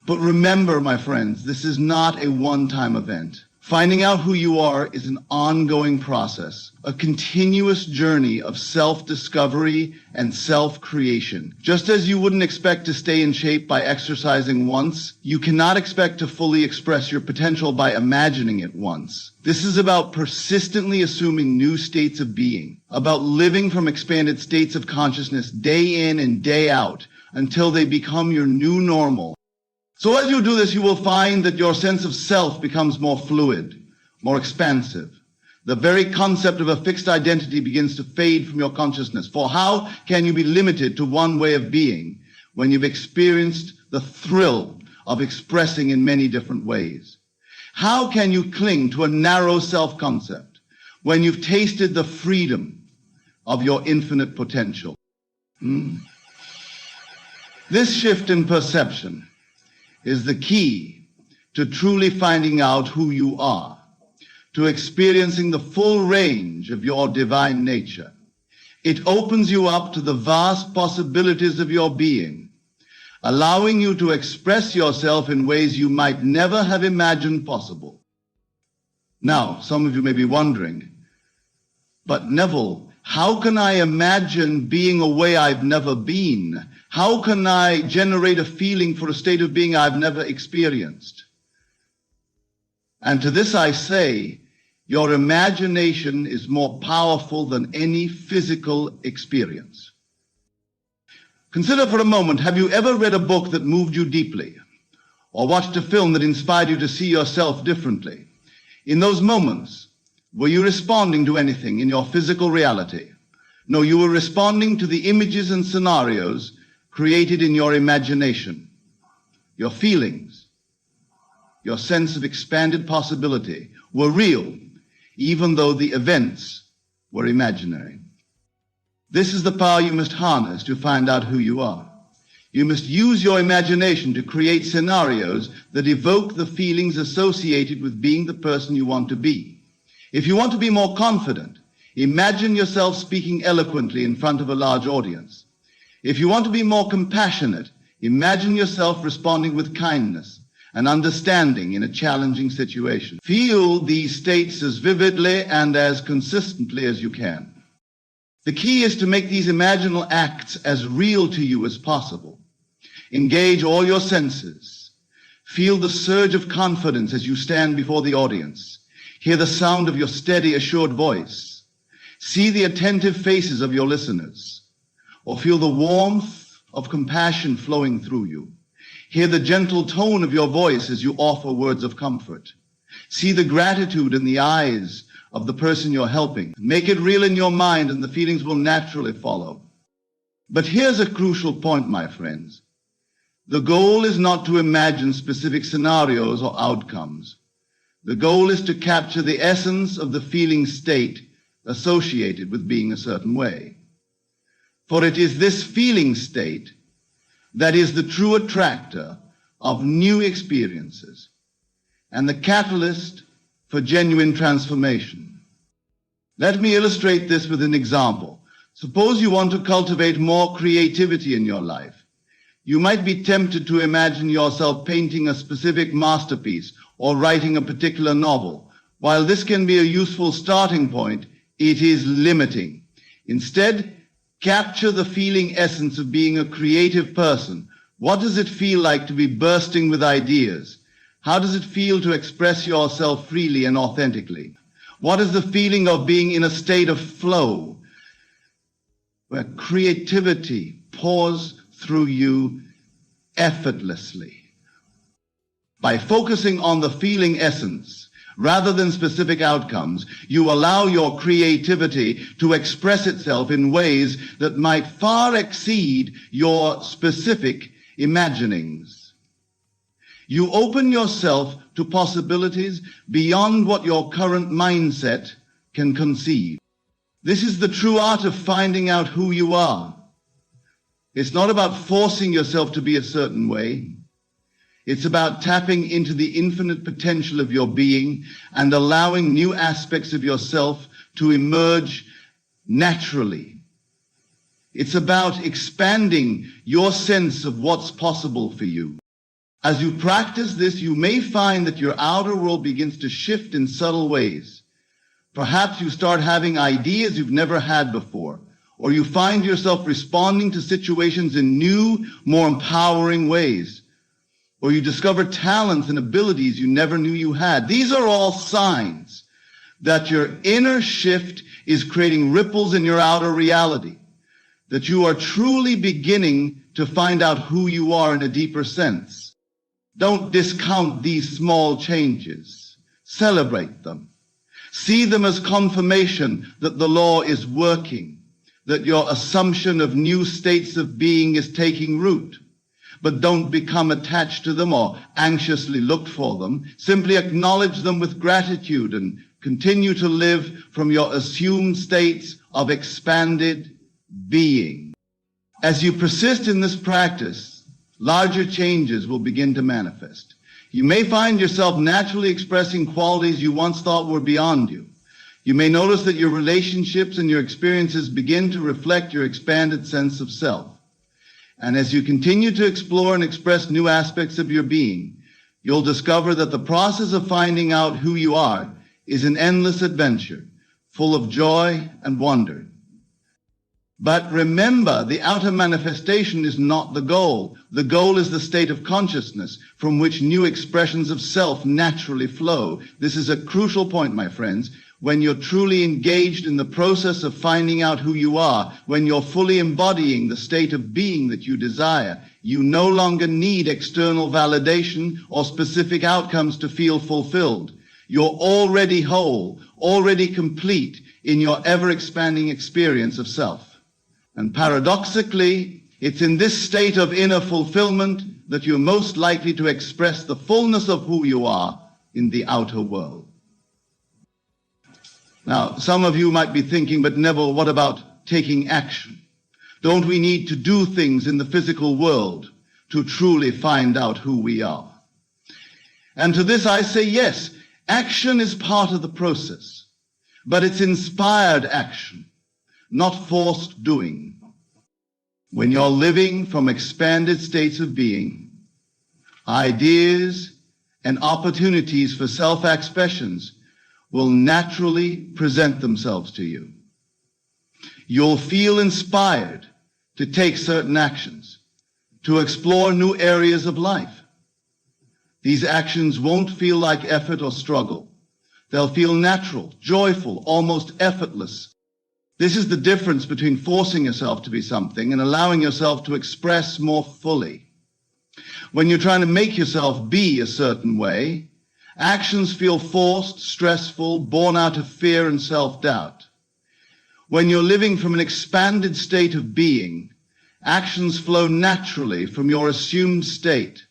[SPEAKER 1] But remember, my friends, this is not a one-time event. Finding out who you are is an ongoing process, a continuous journey of self-discovery and self-creation. Just as you wouldn't expect to stay in shape by exercising once, you cannot expect to fully express your potential by imagining it once. This is about persistently assuming new states of being, about living from expanded states of consciousness day in and day out until they become your new normal. So as you do this, you will find that your sense of self becomes more fluid, more expansive. The very concept of a fixed identity begins to fade from your consciousness. For how can you be limited to one way of being when you've experienced the thrill of expressing in many different ways? How can you cling to a narrow self-concept when you've tasted the freedom of your infinite potential? This shift in perception is the key to truly finding out who you are, to experiencing the full range of your divine nature. It opens you up to the vast possibilities of your being, allowing you to express yourself in ways you might never have imagined possible. Now, some of you may be wondering, but Neville, how can I imagine being a way I've never been? How can I generate a feeling for a state of being I've never experienced? And to this I say, your imagination is more powerful than any physical experience. Consider for a moment, have you ever read a book that moved you deeply? Or watched a film that inspired you to see yourself differently? In those moments, Were you responding to anything in your physical reality? No, you were responding to the images and scenarios created in your imagination, your feelings, your sense of expanded possibility were real, even though the events were imaginary. This is the power you must harness to find out who you are. You must use your imagination to create scenarios that evoke the feelings associated with being the person you want to be. If you want to be more confident, imagine yourself speaking eloquently in front of a large audience. If you want to be more compassionate, imagine yourself responding with kindness and understanding in a challenging situation. Feel these states as vividly and as consistently as you can. The key is to make these imaginal acts as real to you as possible. Engage all your senses. Feel the surge of confidence as you stand before the audience. Hear the sound of your steady, assured voice. See the attentive faces of your listeners, or feel the warmth of compassion flowing through you. Hear the gentle tone of your voice as you offer words of comfort. See the gratitude in the eyes of the person you're helping. Make it real in your mind and the feelings will naturally follow. But here's a crucial point, my friends. The goal is not to imagine specific scenarios or outcomes. The goal is to capture the essence of the feeling state associated with being a certain way. For it is this feeling state that is the true attractor of new experiences and the catalyst for genuine transformation. Let me illustrate this with an example. Suppose you want to cultivate more creativity in your life. You might be tempted to imagine yourself painting a specific masterpiece or writing a particular novel. While this can be a useful starting point, it is limiting. Instead, capture the feeling essence of being a creative person. What does it feel like to be bursting with ideas? How does it feel to express yourself freely and authentically? What is the feeling of being in a state of flow, where creativity pours through you effortlessly? By focusing on the feeling essence, rather than specific outcomes, you allow your creativity to express itself in ways that might far exceed your specific imaginings. You open yourself to possibilities beyond what your current mindset can conceive. This is the true art of finding out who you are. It's not about forcing yourself to be a certain way. It's about tapping into the infinite potential of your being and allowing new aspects of yourself to emerge naturally. It's about expanding your sense of what's possible for you. As you practice this, you may find that your outer world begins to shift in subtle ways. Perhaps you start having ideas you've never had before, or you find yourself responding to situations in new, more empowering ways, or you discover talents and abilities you never knew you had. These are all signs that your inner shift is creating ripples in your outer reality, that you are truly beginning to find out who you are in a deeper sense. Don't discount these small changes. Celebrate them. See them as confirmation that the law is working, that your assumption of new states of being is taking root. But don't become attached to them or anxiously look for them. Simply acknowledge them with gratitude and continue to live from your assumed states of expanded being. As you persist in this practice, larger changes will begin to manifest. You may find yourself naturally expressing qualities you once thought were beyond you. You may notice that your relationships and your experiences begin to reflect your expanded sense of self. And as you continue to explore and express new aspects of your being, you'll discover that the process of finding out who you are is an endless adventure, full of joy and wonder. But remember, the outer manifestation is not the goal. The goal is the state of consciousness from which new expressions of self naturally flow. This is a crucial point, my friends. When you're truly engaged in the process of finding out who you are, when you're fully embodying the state of being that you desire, you no longer need external validation or specific outcomes to feel fulfilled. You're already whole, already complete in your ever-expanding experience of self. And paradoxically, it's in this state of inner fulfillment that you're most likely to express the fullness of who you are in the outer world. Now, some of you might be thinking, but Neville, what about taking action? Don't we need to do things in the physical world to truly find out who we are? And to this I say yes, action is part of the process, but it's inspired action, not forced doing. When you're living from expanded states of being, ideas and opportunities for self-expressions will naturally present themselves to you. You'll feel inspired to take certain actions, to explore new areas of life. These actions won't feel like effort or struggle. They'll feel natural, joyful, almost effortless. This is the difference between forcing yourself to be something and allowing yourself to express more fully. When you're trying to make yourself be a certain way, actions feel forced, stressful, born out of fear and self-doubt. When you're living from an expanded state of being, actions flow naturally from your assumed state,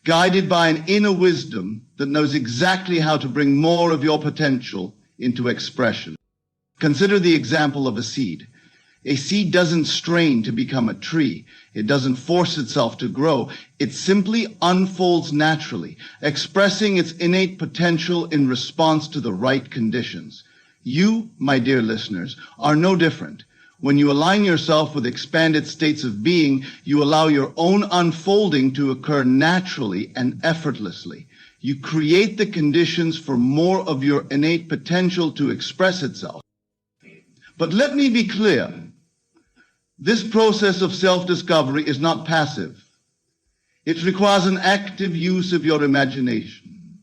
[SPEAKER 1] guided by an inner wisdom that knows exactly how to bring more of your potential into expression. Consider the example of a seed. A seed doesn't strain to become a tree. It doesn't force itself to grow. It simply unfolds naturally, expressing its innate potential in response to the right conditions. You, my dear listeners, are no different. When you align yourself with expanded states of being, you allow your own unfolding to occur naturally and effortlessly. You create the conditions for more of your innate potential to express itself. But let me be clear. This process of self-discovery is not passive. It requires an active use of your imagination,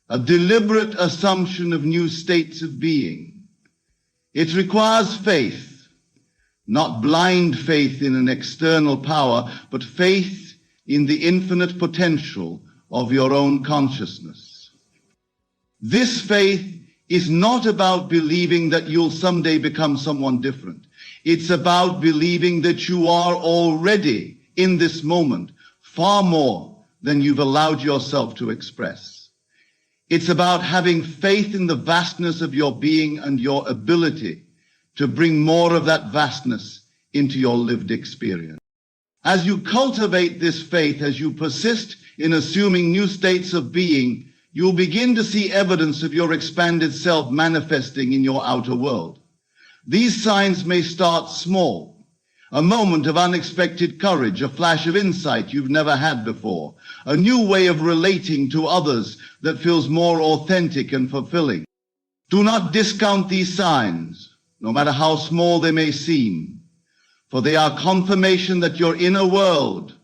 [SPEAKER 1] a deliberate assumption of new states of being. It requires faith, not blind faith in an external power, but faith in the infinite potential of your own consciousness. This faith is not about believing that you'll someday become someone different. It's about believing that you are already, in this moment, far more than you've allowed yourself to express. It's about having faith in the vastness of your being and your ability to bring more of that vastness into your lived experience. As you cultivate this faith, as you persist in assuming new states of being, you'll begin to see evidence of your expanded self manifesting in your outer world. These signs may start small, a moment of unexpected courage, a flash of insight you've never had before, a new way of relating to others that feels more authentic and fulfilling. Do not discount these signs, no matter how small they may seem, for they are confirmation that your inner world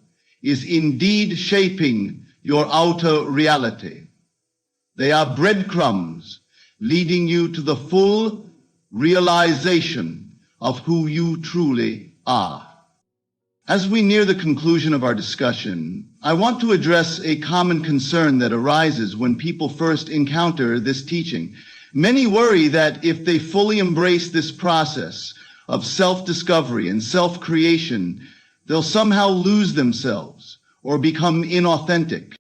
[SPEAKER 1] is indeed shaping your outer reality. They are breadcrumbs leading you to the full realization of who you truly are. As we near the conclusion of our discussion, I want to address a common concern that arises when people first encounter this teaching. Many worry that if they fully embrace this process of self-discovery and self-creation, they'll somehow lose themselves or become inauthentic.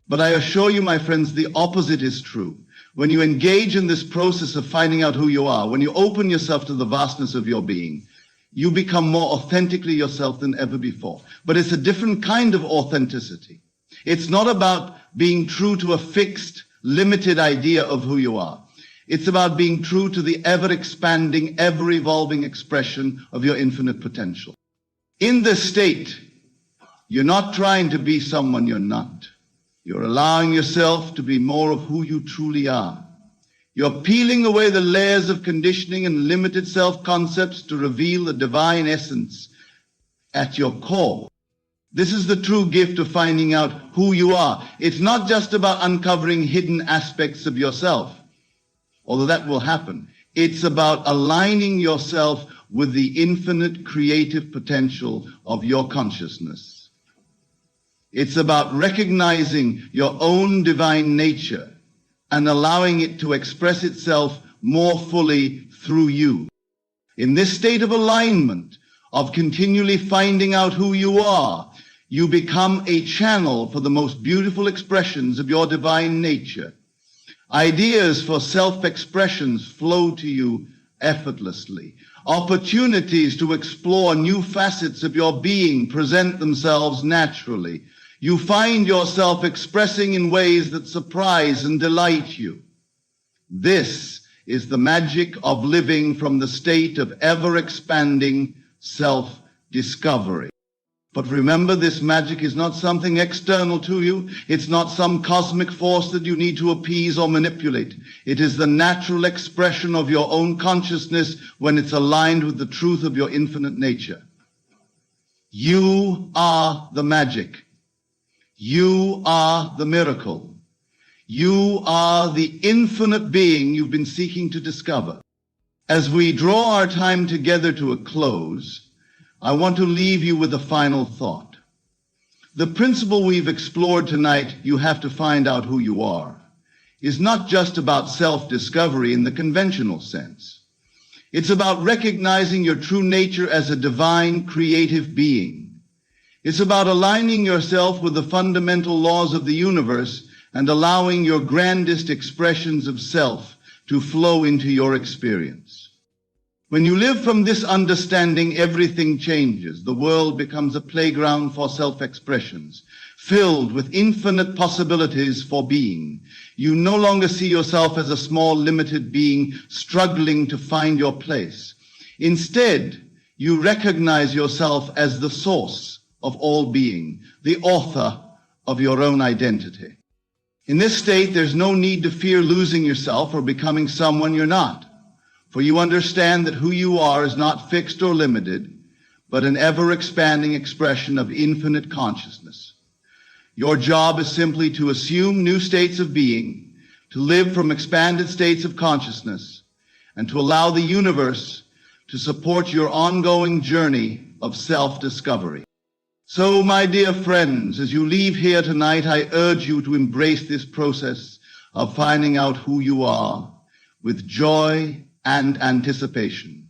[SPEAKER 1] But I assure you, my friends, the opposite is true. When you engage in this process of finding out who you are, when you open yourself to the vastness of your being, you become more authentically yourself than ever before. But it's a different kind of authenticity. It's not about being true to a fixed, limited idea of who you are. It's about being true to the ever-expanding, ever-evolving expression of your infinite potential. In this state, you're not trying to be someone you're not. You're allowing yourself to be more of who you truly are. You're peeling away the layers of conditioning and limited self-concepts to reveal the divine essence at your core. This is the true gift of finding out who you are. It's not just about uncovering hidden aspects of yourself, although that will happen. It's about aligning yourself with the infinite creative potential of your consciousness. It's about recognizing your own divine nature and allowing it to express itself more fully through you. In this state of alignment, of continually finding out who you are, you become a channel for the most beautiful expressions of your divine nature. Ideas for self-expressions flow to you effortlessly. Opportunities to explore new facets of your being present themselves naturally. You find yourself expressing in ways that surprise and delight you. This is the magic of living from the state of ever-expanding self-discovery. But remember, this magic is not something external to you. It's not some cosmic force that you need to appease or manipulate. It is the natural expression of your own consciousness when it's aligned with the truth of your infinite nature. You are the magic. You are the miracle. You are the infinite being you've been seeking to discover. As we draw our time together to a close, I want to leave you with a final thought. The principle we've explored tonight, you have to find out who you are, is not just about self-discovery in the conventional sense. It's about recognizing your true nature as a divine, creative being. It's about aligning yourself with the fundamental laws of the universe and allowing your grandest expressions of self to flow into your experience. When you live from this understanding, everything changes. The world becomes a playground for self-expressions, filled with infinite possibilities for being. You no longer see yourself as a small, limited being struggling to find your place. Instead, you recognize yourself as the source of all being, the author of your own identity. In this state, there's no need to fear losing yourself or becoming someone you're not. For you understand that who you are is not fixed or limited, but an ever-expanding expression of infinite consciousness. Your job is simply to assume new states of being, to live from expanded states of consciousness, and to allow the universe to support your ongoing journey of self-discovery. So, my dear friends, as you leave here tonight, I urge you to embrace this process of finding out who you are with joy and anticipation.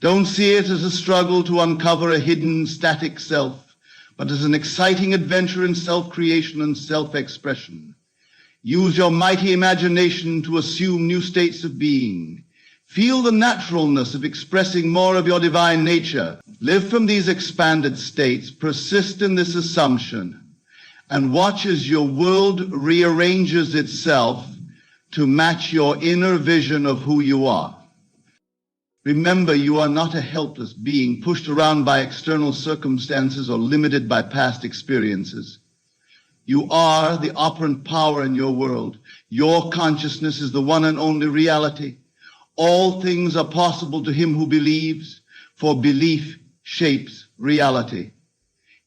[SPEAKER 1] Don't see it as a struggle to uncover a hidden, static self, but as an exciting adventure in self-creation and self-expression. Use your mighty imagination to assume new states of being. Feel the naturalness of expressing more of your divine nature. Live from these expanded states, persist in this assumption, and watch as your world rearranges itself to match your inner vision of who you are. Remember, you are not a helpless being pushed around by external circumstances or limited by past experiences. You are the operant power in your world. Your consciousness is the one and only reality. All things are possible to him who believes, for belief shapes reality.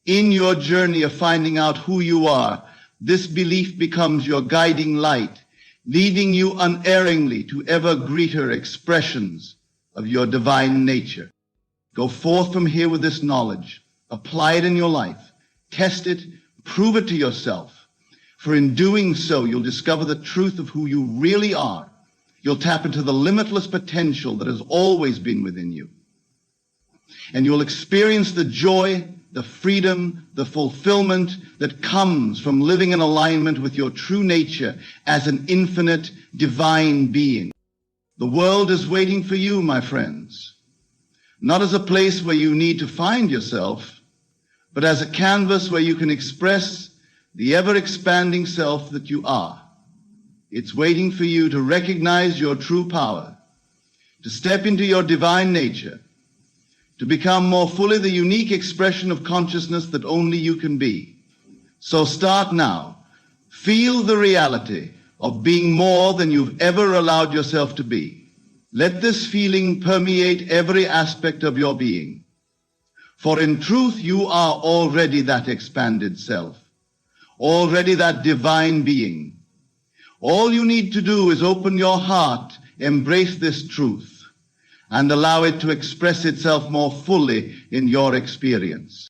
[SPEAKER 1] In your journey of finding out who you are, this belief becomes your guiding light, leading you unerringly to ever greater expressions of your divine nature. Go forth from here with this knowledge. Apply it in your life. Test it. Prove it to yourself. For in doing so, you'll discover the truth of who you really are. You'll tap into the limitless potential that has always been within you. And you'll experience the joy, the freedom, the fulfillment that comes from living in alignment with your true nature as an infinite divine being. The world is waiting for you, my friends, not as a place where you need to find yourself, but as a canvas where you can express the ever-expanding self that you are. It's waiting for you to recognize your true power, to step into your divine nature, to become more fully the unique expression of consciousness that only you can be. So start now. Feel the reality of being more than you've ever allowed yourself to be. Let this feeling permeate every aspect of your being. For in truth, you are already that expanded self, already that divine being. All you need to do is open your heart, embrace this truth, and allow it to express itself more fully in your experience.